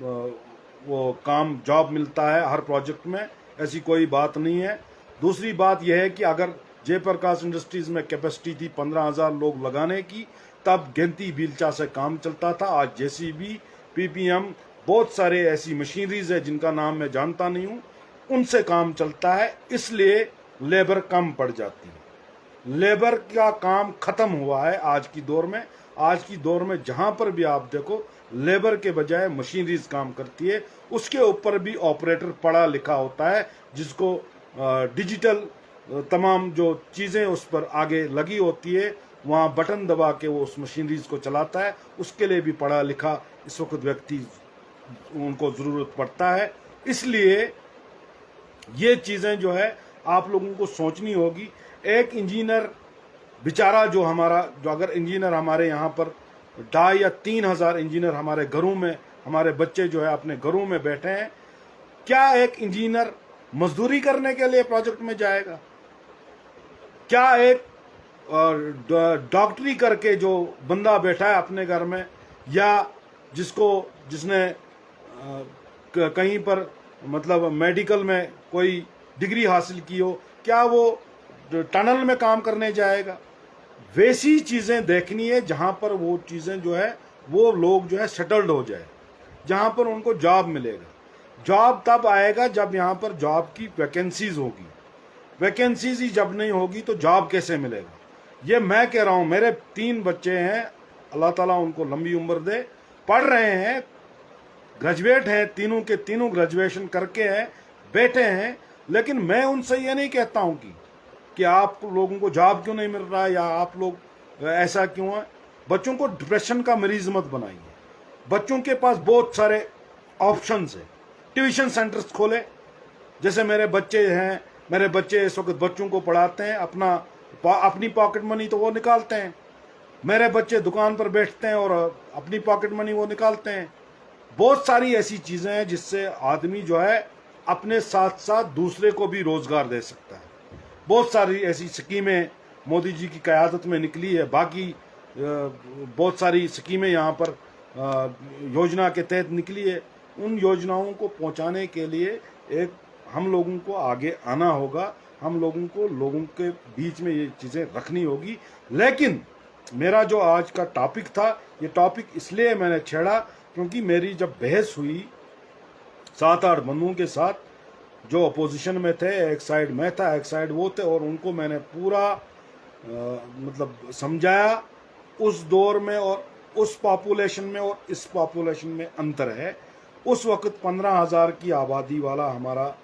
वो काम जॉब मिलता है हर प्रोजेक्ट में, ऐसी कोई बात नहीं है। दूसरी बात यह है कि अगर जयप्रकाश इंडस्ट्रीज़ में कैपेसिटी थी 15,000 लोग लगाने की, तब गिनती बीलचा से काम चलता था। आज जेसीबी, पीपीएम, बहुत सारे ऐसी मशीनरीज है जिनका नाम मैं जानता नहीं हूँ, उनसे काम चलता है, इसलिए लेबर कम पड़ जाती है। लेबर का काम खत्म हुआ है आज की दौर में। आज की दौर में जहां पर भी आप देखो, लेबर के बजाय मशीनरीज काम करती है। उसके ऊपर भी ऑपरेटर पढ़ा लिखा होता है, जिसको डिजिटल तमाम जो चीज़ें उस पर आगे लगी होती है, वहाँ बटन दबा के वो उस मशीनरीज को चलाता है। उसके लिए भी पढ़ा लिखा इस वक्त व्यक्ति उनको ज़रूरत पड़ता है। इसलिए ये चीज़ें जो है आप लोगों को सोचनी होगी। एक इंजीनियर बेचारा जो अगर इंजीनियर हमारे यहाँ पर 2,500 या 3,000 इंजीनियर हमारे घरों में, हमारे बच्चे जो है अपने घरों में बैठे हैं, क्या एक इंजीनियर मजदूरी करने के लिए प्रोजेक्ट में जाएगा? क्या एक डॉक्टरी करके जो बंदा बैठा है अपने घर में, या जिसने कहीं पर मतलब मेडिकल में कोई डिग्री हासिल की हो, क्या वो टनल में काम करने जाएगा? वैसी चीज़ें देखनी है जहां पर वो चीज़ें जो है वो लोग जो है सेटल्ड हो जाए, जहां पर उनको जॉब मिलेगा। जॉब तब आएगा जब यहाँ पर जॉब की वैकेंसीज होगी। वैकेंसीज ही जब नहीं होगी तो जॉब कैसे मिलेगा? ये मैं कह रहा हूँ। मेरे 3 बच्चे हैं, अल्लाह ताला उनको लंबी उम्र दे, पढ़ रहे हैं, ग्रेजुएट हैं, तीनों के तीनों ग्रेजुएशन करके हैं, बैठे हैं। लेकिन मैं उनसे ये नहीं कहता हूँ कि आप लोगों को जॉब क्यों नहीं मिल रहा है या आप लोग ऐसा क्यों है। बच्चों को डिप्रेशन का मरीज मत बनाइए। बच्चों के पास बहुत सारे ऑप्शंस है। ट्यूशन सेंटर्स खोले, जैसे मेरे बच्चे हैं, मेरे बच्चे इस वक्त बच्चों को पढ़ाते हैं, अपनी पॉकेट मनी तो वो निकालते हैं। मेरे बच्चे दुकान पर बैठते हैं और अपनी पॉकेट मनी वो निकालते हैं। बहुत सारी ऐसी चीज़ें हैं जिससे आदमी जो है अपने साथ साथ दूसरे को भी रोजगार दे सकता है। बहुत सारी ऐसी स्कीमें मोदी जी की क़यादत में निकली है। बाकी बहुत सारी स्कीमें यहाँ पर योजना के तहत निकली है। उन योजनाओं को पहुँचाने के लिए एक हम लोगों को आगे आना होगा। हम लोगों को लोगों के बीच में ये चीज़ें रखनी होगी। लेकिन मेरा जो आज का टॉपिक था, ये टॉपिक इसलिए मैंने छेड़ा क्योंकि मेरी जब बहस हुई 7-8 बंदों के साथ जो अपोजिशन में थे, एक साइड मैं था, एक साइड वो थे, और उनको मैंने पूरा मतलब समझाया उस दौर में और उस पॉपुलेशन में और इस पॉपुलेशन में अंतर है। उस वक्त 15,000 की आबादी वाला हमारा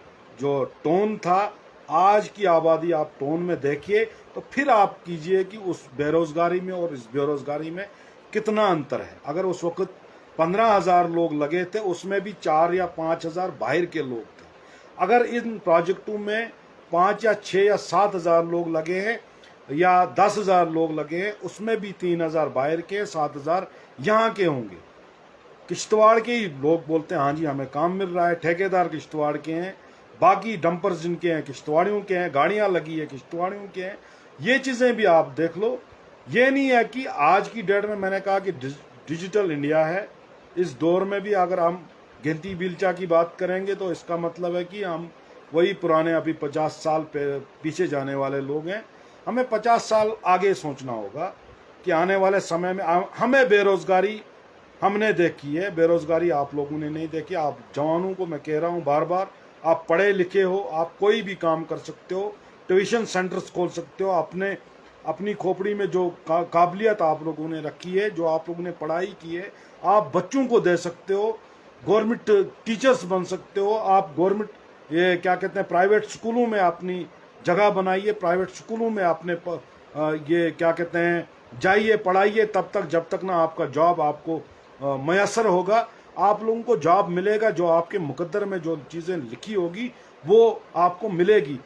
जो टोन था, आज की आबादी आप टोन में देखिए तो फिर आप कीजिए कि उस बेरोजगारी में और इस बेरोजगारी में कितना अंतर है। अगर उस वक्त 15,000 लोग लगे थे, उसमें भी 4 या 5,000 बाहर के लोग थे। अगर इन प्रोजेक्टों में 5 या 6 या 7,000 लोग लगे हैं या 10,000 लोग लगे हैं, उसमें भी 3,000 बाहर के, 7,000 यहाँ के होंगे। किश्तवाड़ के ही लोग बोलते हैं हाँ जी हमें काम मिल रहा है, ठेकेदार किश्तवाड़ के हैं, बाकी डंपर्स जिनके हैं किश्तवाड़ियों के हैं, गाड़ियाँ लगी है किश्तवाड़ियों के हैं। ये चीज़ें भी आप देख लो। ये नहीं है कि आज की डेट में मैंने कहा कि डिजिटल इंडिया है, इस दौर में भी अगर हम गिनती बिलचा की बात करेंगे तो इसका मतलब है कि हम वही पुराने अभी 50 साल पीछे जाने वाले लोग हैं। हमें 50 साल आगे सोचना होगा कि आने वाले समय में हमें बेरोजगारी हमने देखी है, बेरोजगारी आप लोगों ने नहीं देखी। आप जवानों को मैं कह रहा हूँ बार बार, आप पढ़े लिखे हो, आप कोई भी काम कर सकते हो, ट्यूशन सेंटर्स खोल सकते हो। अपनी खोपड़ी में जो काबिलियत आप लोगों ने रखी है, जो आप लोगों ने पढ़ाई की है, आप बच्चों को दे सकते हो। गवर्नमेंट टीचर्स बन सकते हो आप। गवर्नमेंट ये क्या कहते हैं, प्राइवेट स्कूलों में अपनी जगह बनाइए, प्राइवेट स्कूलों में अपने ये क्या कहते हैं, जाइए पढ़ाइए तब तक जब तक ना आपका जॉब आपको मयसर होगा। आप लोगों को जॉब मिलेगा, जो आपके मुकद्दर में जो चीज़ें लिखी होगी वो आपको मिलेगी।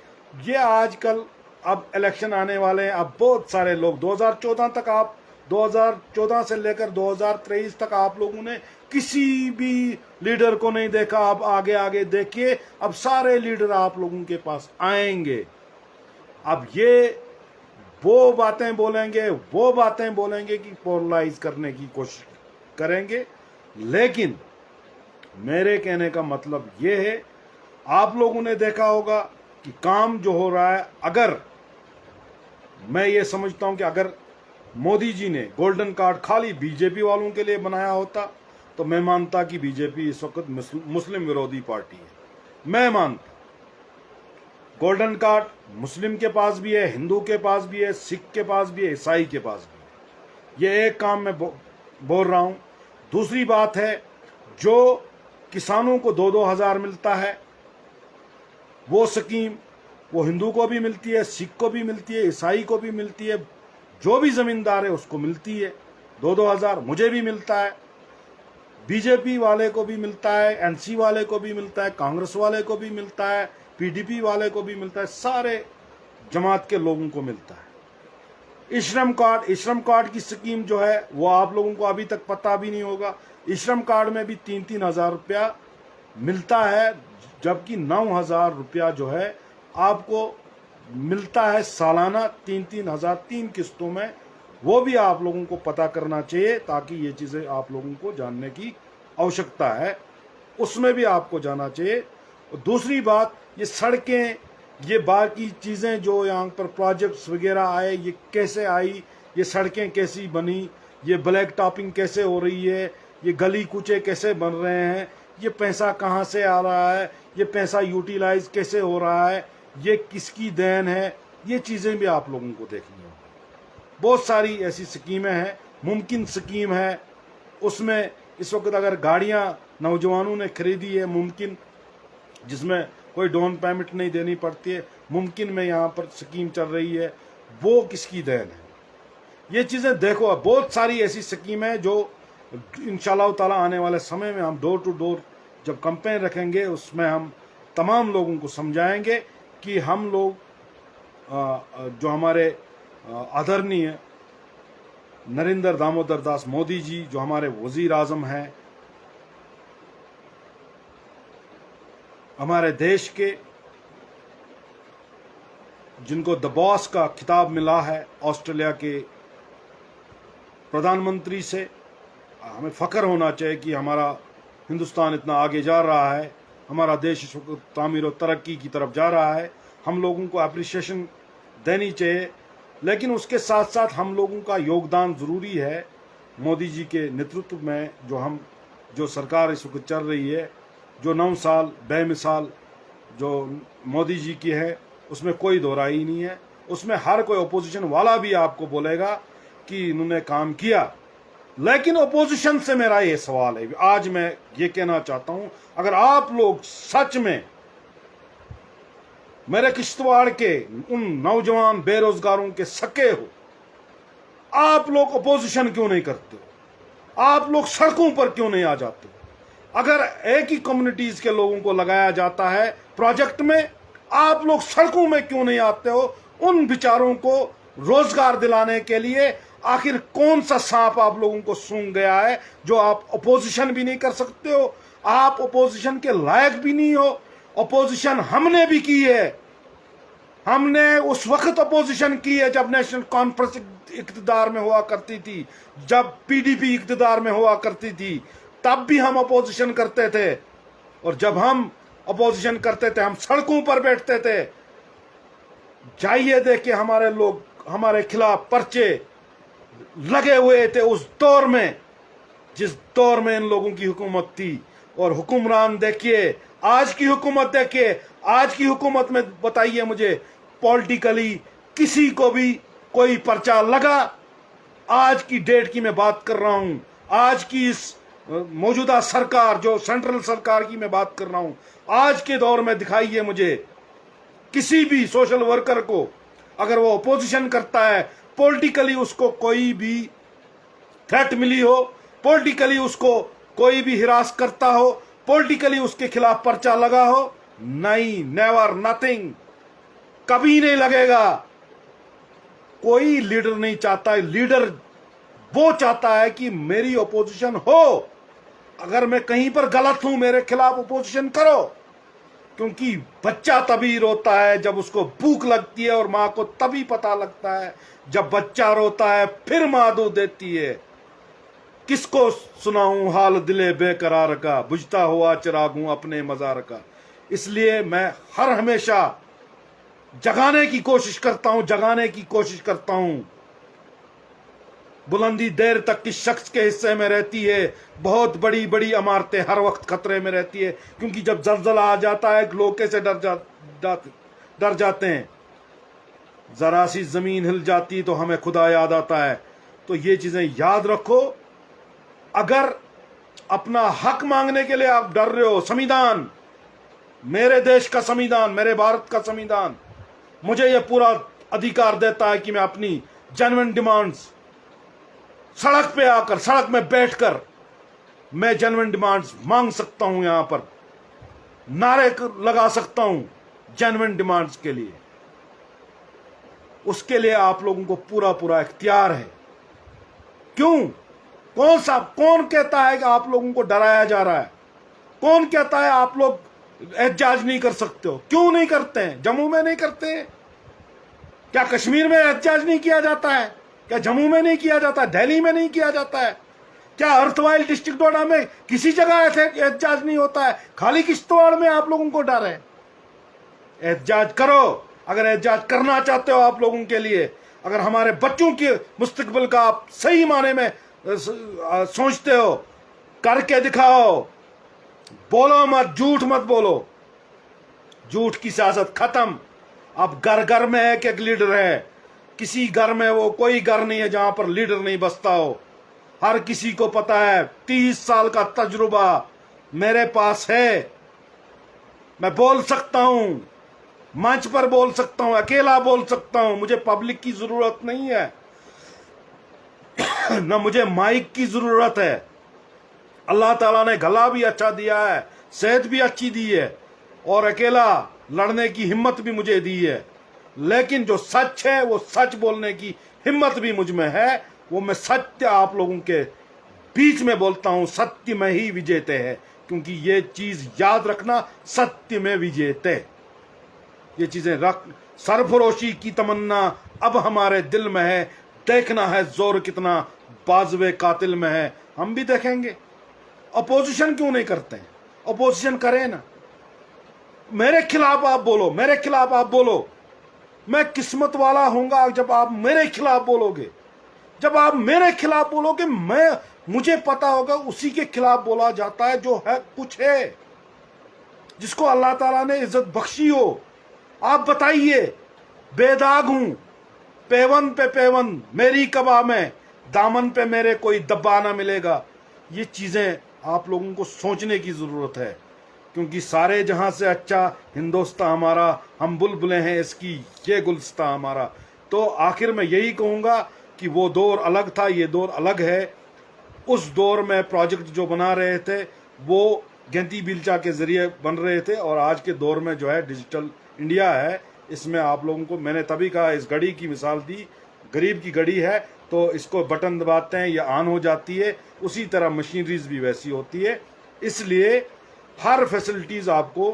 ये आजकल अब इलेक्शन आने वाले हैं, अब बहुत सारे लोग 2014 तक, आप 2014 से लेकर 2023 तक आप लोगों ने किसी भी लीडर को नहीं देखा। अब आगे आगे देखिए, अब सारे लीडर आप लोगों के पास आएंगे। अब ये वो बातें बोलेंगे कि पोलराइज करने की कोशिश करेंगे, लेकिन मेरे कहने का मतलब ये है, आप लोगों ने देखा होगा कि काम जो हो रहा है, अगर मैं ये समझता हूं कि अगर मोदी जी ने गोल्डन कार्ड खाली बीजेपी वालों के लिए बनाया होता तो मैं मानता कि बीजेपी इस वक्त मुस्लिम विरोधी पार्टी है। मैं मानता गोल्डन कार्ड मुस्लिम के पास भी है, हिंदू के पास भी है, सिख के पास भी है, ईसाई के पास भी है। ये एक काम मैं बोल रहा हूं। दूसरी बात है, जो किसानों को 2-2 हज़ार मिलता है, वो स्कीम वो हिंदू को भी मिलती है, सिख को भी मिलती है, ईसाई को भी मिलती है, जो भी जमींदार है उसको मिलती है। 2-2 हज़ार मुझे भी मिलता है, बीजेपी वाले को भी मिलता है, एनसी वाले को भी मिलता है, कांग्रेस वाले को भी मिलता है, पीडीपी वाले को भी मिलता है, सारे जमात के लोगों को मिलता है। श्रम कार्ड की स्कीम जो है वो आप लोगों को अभी तक पता भी नहीं होगा। श्रम कार्ड में भी 3-3 हज़ार रुपया मिलता है, जबकि 9 हज़ार रुपया जो है आपको मिलता है सालाना, 3-3 हज़ार 3 किस्तों में। वो भी आप लोगों को पता करना चाहिए, ताकि ये चीज़ें आप लोगों को जानने की आवश्यकता है, उसमें भी आपको जाना चाहिए। और दूसरी बात, ये सड़कें, ये बाकी चीज़ें जो यहाँ पर प्रोजेक्ट्स वगैरह आए, ये कैसे आई, ये सड़कें कैसी बनी, ये ब्लैक टॉपिंग कैसे हो रही है, ये गली कूचे कैसे बन रहे हैं, ये पैसा कहाँ से आ रहा है, ये पैसा यूटिलाइज कैसे हो रहा है, ये किसकी देन है, ये चीज़ें भी आप लोगों को देखनी होगी। बहुत सारी ऐसी स्कीमें हैं, मुमकिन स्कीम है, उसमें इस वक्त अगर गाड़ियां नौजवानों ने खरीदी है, मुमकिन जिसमें कोई डाउन पेमेंट नहीं देनी पड़ती है, मुमकिन में यहाँ पर स्कीम चल रही है, वो किसकी देन है। ये चीज़ें देखो, बहुत सारी ऐसी स्कीम है जो इंशाल्लाह ताला आने वाले समय में हम डोर टू डोर जब कैंपेन रखेंगे, उसमें हम तमाम लोगों को समझाएंगे कि हम लोग जो हमारे आदरणीय नरेंद्र दामोदर दास मोदी जी, जो हमारे वजीर आजम हैं हमारे देश के, जिनको द बॉस का खिताब मिला है ऑस्ट्रेलिया के प्रधानमंत्री से, हमें फ़ख्र होना चाहिए कि हमारा हिंदुस्तान इतना आगे जा रहा है, हमारा देश इस वक्त तामीर और तरक्की की तरफ जा रहा है। हम लोगों को अप्रिसिएशन देनी चाहिए, लेकिन उसके साथ साथ हम लोगों का योगदान ज़रूरी है। मोदी जी के नेतृत्व में जो सरकार इस वक्त चल रही है, जो 9 साल बेमिसाल जो मोदी जी की है, उसमें कोई दोहराई नहीं है। उसमें हर कोई अपोजिशन वाला भी आपको बोलेगा कि इन्होंने काम किया, लेकिन अपोजिशन से मेरा ये सवाल है, आज मैं ये कहना चाहता हूं, अगर आप लोग सच में मेरे किश्तवाड़ के उन नौजवान बेरोजगारों के सके हो, आप लोग अपोजिशन क्यों नहीं करते हो? आप लोग सड़कों पर क्यों नहीं आ जाते हो? अगर एक ही कम्युनिटीज के लोगों को लगाया जाता है प्रोजेक्ट में, आप लोग सड़कों में क्यों नहीं आते हो? उन बेचारों को रोजगार दिलाने के लिए आखिर कौन सा सांप आप लोगों को सूंघ गया है जो आप अपोजिशन भी नहीं कर सकते हो? आप अपोजिशन के लायक भी नहीं हो। अपोजिशन हमने भी की है, हमने उस वक्त अपोजिशन की है जब नेशनल कॉन्फ्रेंस इक्तदार में हुआ करती थी, जब पीडीपी इक्तदार में हुआ करती थी, तब भी हम अपोजिशन करते थे। और जब हम अपोजिशन करते थे, हम सड़कों पर बैठते थे। जाइए देखिए, हमारे लोग हमारे खिलाफ पर्चे लगे हुए थे उस दौर में, जिस दौर में इन लोगों की हुकूमत थी। और हुक्मरान देखिए, आज की हुकूमत देखिए, आज की हुकूमत में बताइए मुझे, पॉलिटिकली किसी को भी कोई पर्चा लगा? आज की डेट की मैं बात कर रहा हूं, आज की इस मौजूदा सरकार, जो सेंट्रल सरकार की मैं बात कर रहा हूं, आज के दौर में दिखाइए मुझे किसी भी सोशल वर्कर को अगर वो अपोजिशन करता है, पॉलिटिकली उसको कोई भी थ्रेट मिली हो, पॉलिटिकली उसको कोई भी हिरास करता हो, पॉलिटिकली उसके खिलाफ पर्चा लगा हो, नहीं, नेवर, नथिंग, कभी नहीं लगेगा। कोई लीडर नहीं चाहता है, लीडर वो चाहता है कि मेरी ओपोजिशन हो, अगर मैं कहीं पर गलत हूं मेरे खिलाफ ओपोजिशन करो। क्योंकि बच्चा तभी रोता है जब उसको भूख लगती है, और मां को तभी पता लगता है जब बच्चा रोता है, फिर मां दूध देती है। किसको सुनाऊं हाल दिले बेकरार का, बुझता हुआ चिराग हूं अपने मजार का। इसलिए मैं हर हमेशा जगाने की कोशिश करता हूं, बुलंदी देर तक किस शख्स के हिस्से में रहती है, बहुत बड़ी बड़ी इमारतें हर वक्त खतरे में रहती है। क्योंकि जब जलजला आ जाता है लोग कैसे डर जाते हैं, जरा सी जमीन हिल जाती तो हमें खुदा याद आता है। तो ये चीजें याद रखो। अगर अपना हक मांगने के लिए आप डर रहे हो, संविधान, मेरे देश का संविधान, मेरे भारत का संविधान मुझे यह पूरा अधिकार देता है कि मैं अपनी जेन्युइन डिमांड्स सड़क पे आकर, सड़क में बैठकर मैं जेन्युइन डिमांड्स मांग सकता हूं, यहां पर नारे लगा सकता हूं जेन्युइन डिमांड्स के लिए। उसके लिए आप लोगों को पूरा पूरा इख्तियार है। क्यों? कौन कहता है कि आप लोगों को डराया जा रहा है? कौन कहता है आप लोग एहतजाज नहीं कर सकते हो? क्यों नहीं करते हैं? जम्मू में नहीं करते हैं? क्या कश्मीर में एहतजाज नहीं किया जाता है? क्या जम्मू में नहीं किया जाता है? दिल्ली में नहीं किया जाता है? क्या अर्थवाइल डिस्ट्रिक्ट नोएडा में किसी जगह एहतजाज नहीं होता है? खाली किश्तवाड़ में आप लोगों को डर है? एहतजाज करो। अगर एहतजाज करना चाहते हो आप लोगों के लिए, अगर हमारे बच्चों के मुस्तकबिल का आप सही माने में सोचते हो, करके दिखाओ। बोलो मत, झूठ मत बोलो। झूठ की सियासत खत्म। अब घर घर में एक एक लीडर है। किसी घर में वो कोई घर नहीं है जहां पर लीडर नहीं बसता हो। हर किसी को पता है, 30 साल का तजुर्बा मेरे पास है। मैं बोल सकता हूं, मंच पर बोल सकता हूं, अकेला बोल सकता हूं। मुझे पब्लिक की जरूरत नहीं है न मुझे माइक की जरूरत है। अल्लाह ताला ने गला भी अच्छा दिया है, सेहत भी अच्छी दी है, और अकेला लड़ने की हिम्मत भी मुझे दी है। लेकिन जो सच है वो सच बोलने की हिम्मत भी मुझ में है। वो मैं सत्य आप लोगों के बीच में बोलता हूं। सत्य में ही विजेते है। क्योंकि ये चीज याद रखना, सत्य में विजेते। ये चीजें रख। सरफरोशी की तमन्ना अब हमारे दिल में है। देखना है जोर कितना बाजुए कातिल में है। हम भी देखेंगे। अपोजिशन क्यों नहीं करते हैं? अपोजिशन करें ना। मेरे खिलाफ आप बोलो, मेरे खिलाफ आप बोलो। मैं किस्मत वाला होऊंगा जब आप मेरे खिलाफ बोलोगे। जब आप मेरे खिलाफ बोलोगे, मुझे पता होगा उसी के खिलाफ बोला जाता है जो है कुछ है, जिसको अल्लाह ताला ने इज्जत बख्शी हो। आप बताइए, बेदाग हूं, पेवन पे पेवन मेरी कबा में, दामन पे मेरे कोई दब्बा ना मिलेगा। ये चीजें आप लोगों को सोचने की जरूरत है। क्योंकि सारे जहां से अच्छा हिंदुस्तान हमारा, हम बुलबुलें हैं इसकी, ये गुलस्ता हमारा। तो आखिर में यही कहूंगा कि वो दौर अलग था, ये दौर अलग है। उस दौर में प्रोजेक्ट जो बना रहे थे वो गेंती बिल्चा के जरिए बन रहे थे, और आज के दौर में जो है डिजिटल इंडिया है। इसमें आप लोगों को, मैंने तभी कहा, इस घड़ी की मिसाल दी, गरीब की घड़ी है तो इसको बटन दबाते हैं, ये ऑन हो जाती है। उसी तरह मशीनरीज भी वैसी होती है। इसलिए हर फैसिलिटीज आपको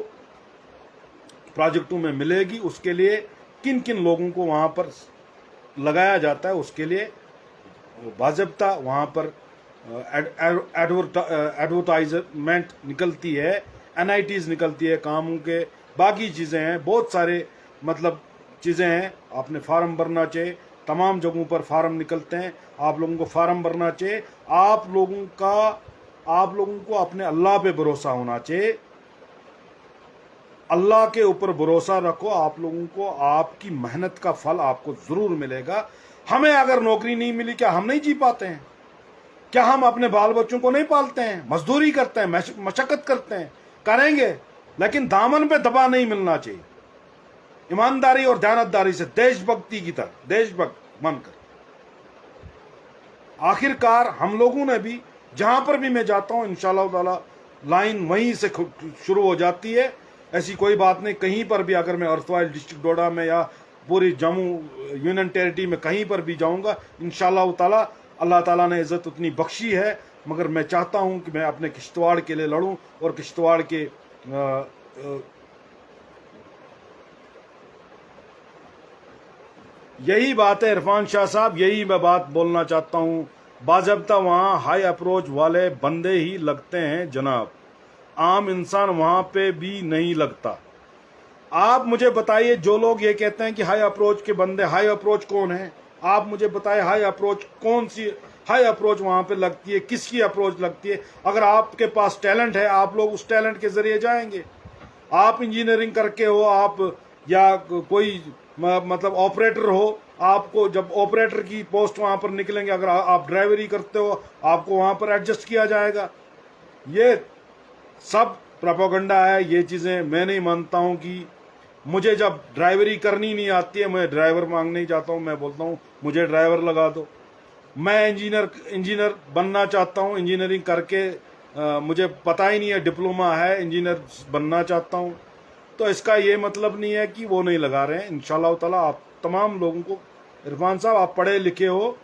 प्रोजेक्टों में मिलेगी। उसके लिए किन किन लोगों को वहां पर लगाया जाता है, उसके लिए बाज़ाब्ता वहां पर एडवर्टाइजमेंट निकलती है, NITs निकलती है, कामों के बाकी चीज़ें हैं, बहुत सारे मतलब चीज़ें हैं। आपने फार्म भरना चाहिए। तमाम जगहों पर फार्म निकलते हैं। आप लोगों को फार्म भरना चाहिए। आप लोगों को अपने अल्लाह पे भरोसा होना चाहिए। अल्लाह के ऊपर भरोसा रखो। आप लोगों को आपकी मेहनत का फल आपको जरूर मिलेगा। हमें अगर नौकरी नहीं मिली, क्या हम नहीं जी पाते हैं? क्या हम अपने बाल बच्चों को नहीं पालते हैं? मजदूरी करते हैं, मशक्कत करते हैं, करेंगे, लेकिन दामन पे दबा नहीं मिलना चाहिए। ईमानदारी और दयानतदारी से, देशभक्ति की तरह, देशभक्त बनकर। आखिरकार हम लोगों ने भी, जहां पर भी मैं जाता हूं, इंशाअल्लाह ताला लाइन वहीं से शुरू हो जाती है। ऐसी कोई बात नहीं, कहीं पर भी अगर मैं अर्थवाइल डिस्ट्रिक्ट डोडा में या पूरी जम्मू यूनियन टेरिटरी में कहीं पर भी जाऊंगा, इंशाअल्लाह ताला अल्लाह ताला ने इज्जत उतनी बख्शी है। मगर मैं चाहता हूं कि मैं अपने किश्तवाड़ के लिए लड़ूं और किश्तवाड़ के यही बात है इरफान शाह साहब, यही मैं बात बोलना चाहता हूं। बाज़ाब्ता वहां हाई अप्रोच वाले बंदे ही लगते हैं जनाब, आम इंसान वहां पे भी नहीं लगता। आप मुझे बताइए, जो लोग ये कहते हैं कि हाई अप्रोच के बंदे, हाई अप्रोच कौन है? आप मुझे बताइए हाई अप्रोच कौन सी हाई अप्रोच वहां पे लगती है, किसकी अप्रोच लगती है? अगर आपके पास टैलेंट है, आप लोग उस टैलेंट के जरिए जाएंगे। आप इंजीनियरिंग करके हो, आप या कोई मतलब ऑपरेटर हो, आपको जब ऑपरेटर की पोस्ट वहां पर निकलेंगे, अगर आप ड्राइवरी करते हो, आपको वहां पर एडजस्ट किया जाएगा। ये सब प्रोपेगेंडा है। ये चीजें मैं नहीं मानता हूं कि मुझे जब ड्राइवरी करनी नहीं आती है, मैं ड्राइवर मांगने ही जाता हूं, मैं बोलता हूं मुझे ड्राइवर लगा दो। मैं इंजीनियर बनना चाहता हूं, इंजीनियरिंग करके मुझे पता ही नहीं है, डिप्लोमा है, इंजीनियर बनना चाहता हूं। तो इसका ये मतलब नहीं है कि वो नहीं लगा रहे हैं। इंशाल्लाह ताला आप तमाम लोगों को, इरफान साहब आप पढ़े लिखे हो,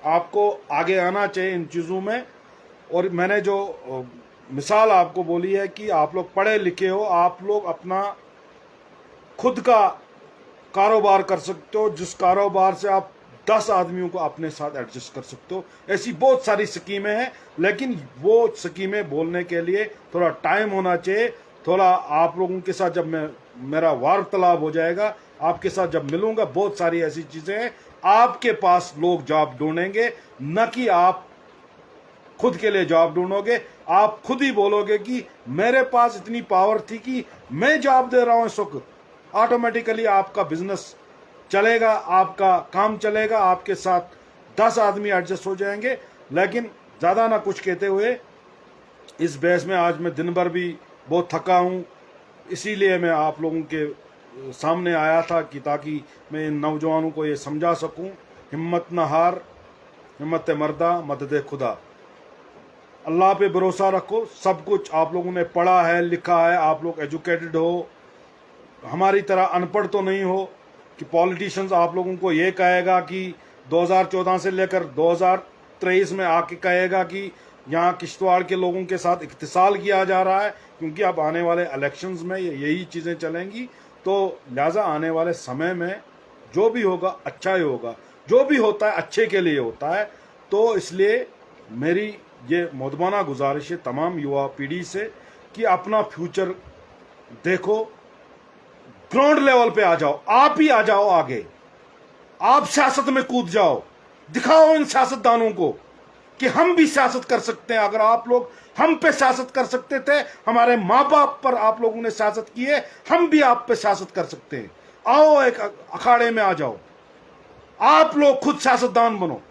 आपको आगे आना चाहिए इन चीज़ों में। और मैंने जो मिसाल आपको बोली है कि आप लोग पढ़े लिखे हो, आप लोग अपना खुद का कारोबार कर सकते हो, जिस कारोबार से आप 10 आदमियों को अपने साथ एडजस्ट कर सकते हो। ऐसी बहुत सारी स्कीमें हैं, लेकिन वो स्कीमें बोलने के लिए थोड़ा टाइम होना चाहिए। थोड़ा आप लोगों के साथ जब मेरा वार्तालाप हो जाएगा, आपके साथ जब मिलूंगा, बहुत सारी ऐसी चीजें हैं, आपके पास लोग जॉब ढूंढेंगे, न कि आप खुद के लिए जॉब ढूंढोगे। आप खुद ही बोलोगे कि मेरे पास इतनी पावर थी कि मैं जॉब दे रहा हूं इस वक्त। ऑटोमेटिकली आपका बिजनेस चलेगा, आपका काम चलेगा, आपके साथ 10 आदमी एडजस्ट हो जाएंगे। लेकिन ज्यादा ना कुछ कहते हुए, इस बहस में आज मैं दिन भर भी बहुत थका हूं, इसीलिए मैं आप लोगों के सामने आया था कि ताकि मैं इन नौजवानों को ये समझा सकूं, हिम्मत न हार, हिम्मत मर्दा, मदद खुदा। अल्लाह पे भरोसा रखो। सब कुछ आप लोगों ने पढ़ा है, लिखा है, आप लोग एजुकेटेड हो, हमारी तरह अनपढ़ तो नहीं हो कि पॉलिटिशियंस आप लोगों को ये कहेगा कि 2014 से लेकर 2023 में आके कहेगा कि यहाँ किश्तवाड़ के लोगों के साथ इख्तिसाल किया जा रहा है, क्योंकि अब आने वाले इलेक्शंस में यही चीज़ें चलेंगी। तो लिहाजा आने वाले समय में जो भी होगा अच्छा ही होगा, जो भी होता है अच्छे के लिए होता है। तो इसलिए मेरी ये मुदबाना गुजारिश है तमाम युवा पीढ़ी से कि अपना फ्यूचर देखो, ग्राउंड लेवल पे आ जाओ, आप ही आ जाओ आगे, आप सियासत में कूद जाओ, दिखाओ इन सियासतदानों को कि हम भी सियासत कर सकते हैं। अगर आप लोग हम पे सियासत कर सकते थे, हमारे माँ बाप पर आप लोगों ने सियासत की है, हम भी आप पे सियासत कर सकते हैं। आओ एक अखाड़े में आ जाओ, आप लोग खुद सियासतदान बनो,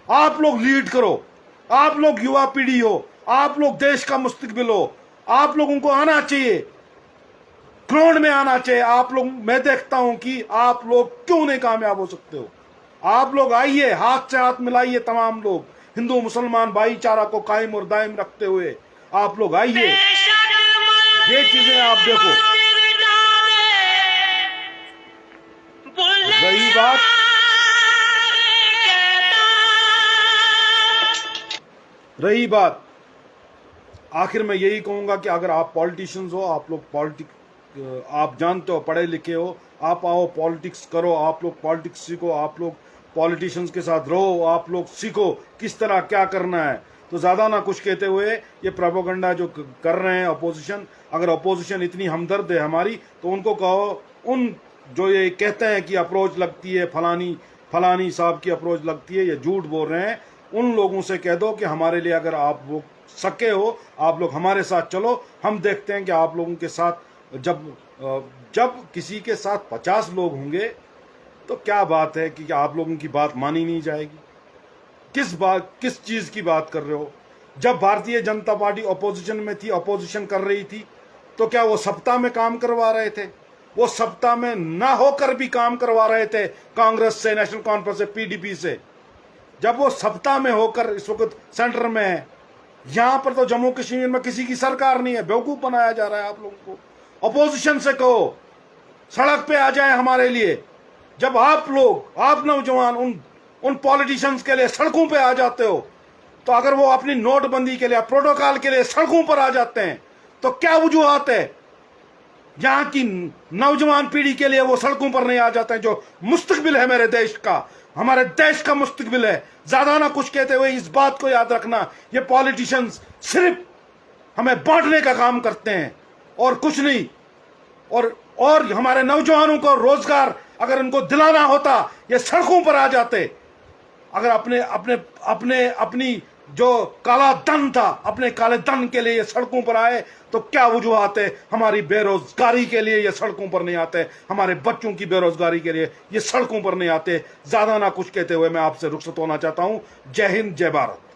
आप लोग लीड करो, आप लोग युवा पीढ़ी हो, आप लोग देश का मुस्तकबिल हो। आप लोगों को आना चाहिए, ग्राउंड में आना चाहिए। आप लोग, मैं देखता हूं कि आप लोग क्यों नहीं कामयाब हो सकते हो। आप लोग आइए, हाथ से हाथ मिलाइए, तमाम लोग हिंदू मुसलमान भाईचारा को कायम और दायम रखते हुए आप लोग आइए, ये चीजें आप देखो। रही बात आखिर मैं यही कहूंगा कि अगर आप पॉलिटिशियंस हो, आप लोग आप जानते हो, पढ़े लिखे हो, आप आओ पॉलिटिक्स करो, आप लोग पॉलिटिक्स सीखो, आप लोग पॉलिटिशियंस के साथ रहो, आप लोग सीखो किस तरह क्या करना है। तो ज़्यादा ना कुछ कहते हुए, ये प्रोपेगेंडा जो कर रहे हैं अपोजिशन, अगर अपोजिशन इतनी हमदर्द है हमारी, तो उनको कहो, उन जो ये कहते हैं कि अप्रोच लगती है, फलानी साहब की अप्रोच लगती है, ये झूठ बोल रहे हैं। उन लोगों से कह दो कि हमारे लिए अगर आप वो सके हो, आप लोग हमारे साथ चलो। हम देखते हैं कि आप लोगों के साथ जब किसी के साथ 50 लोग होंगे तो क्या बात है कि आप लोगों की बात मानी नहीं जाएगी। किस चीज की बात कर रहे हो? जब भारतीय जनता पार्टी अपोजिशन में थी, अपोजिशन कर रही थी, तो क्या वो सप्ताह में काम करवा रहे थे? वो सत्ता में ना होकर भी काम करवा रहे थे कांग्रेस से, नेशनल कॉन्फ्रेंस से, पीडीपी से। जब वो सत्ता में होकर इस वक्त सेंटर में है, यहां पर तो जम्मू कश्मीर में किसी की सरकार नहीं है, बेवकूफ बनाया जा रहा है आप लोगों को। अपोजिशन से कहो सड़क पे आ जाए हमारे लिए। जब आप लोग, आप नौजवान उन पॉलिटिशियंस के लिए सड़कों पे आ जाते हो, तो अगर वो अपनी नोटबंदी के लिए, प्रोटोकॉल के लिए सड़कों पर आ जाते हैं, तो क्या वजूहत है यहां की नौजवान पीढ़ी के लिए वो सड़कों पर नहीं आ जाते हैं? जो मुस्तकबिल है मेरे देश का, हमारे देश का मुस्तकबिल है। ज्यादा ना कुछ कहते हुए इस बात को याद रखना, ये पॉलिटिशियंस सिर्फ हमें बांटने का काम करते हैं और कुछ नहीं। और हमारे नौजवानों को रोजगार अगर इनको दिलाना होता, ये सड़कों पर आ जाते। अगर अपनी जो काला धन था, अपने काले धन के लिए ये सड़कों पर आए, तो क्या वजूहत है हमारी बेरोजगारी के लिए ये सड़कों पर नहीं आते? हमारे बच्चों की बेरोजगारी के लिए ये सड़कों पर नहीं आते। ज्यादा ना कुछ कहते हुए मैं आपसे रुखसत होना चाहता हूं। जय हिंद, जय भारत।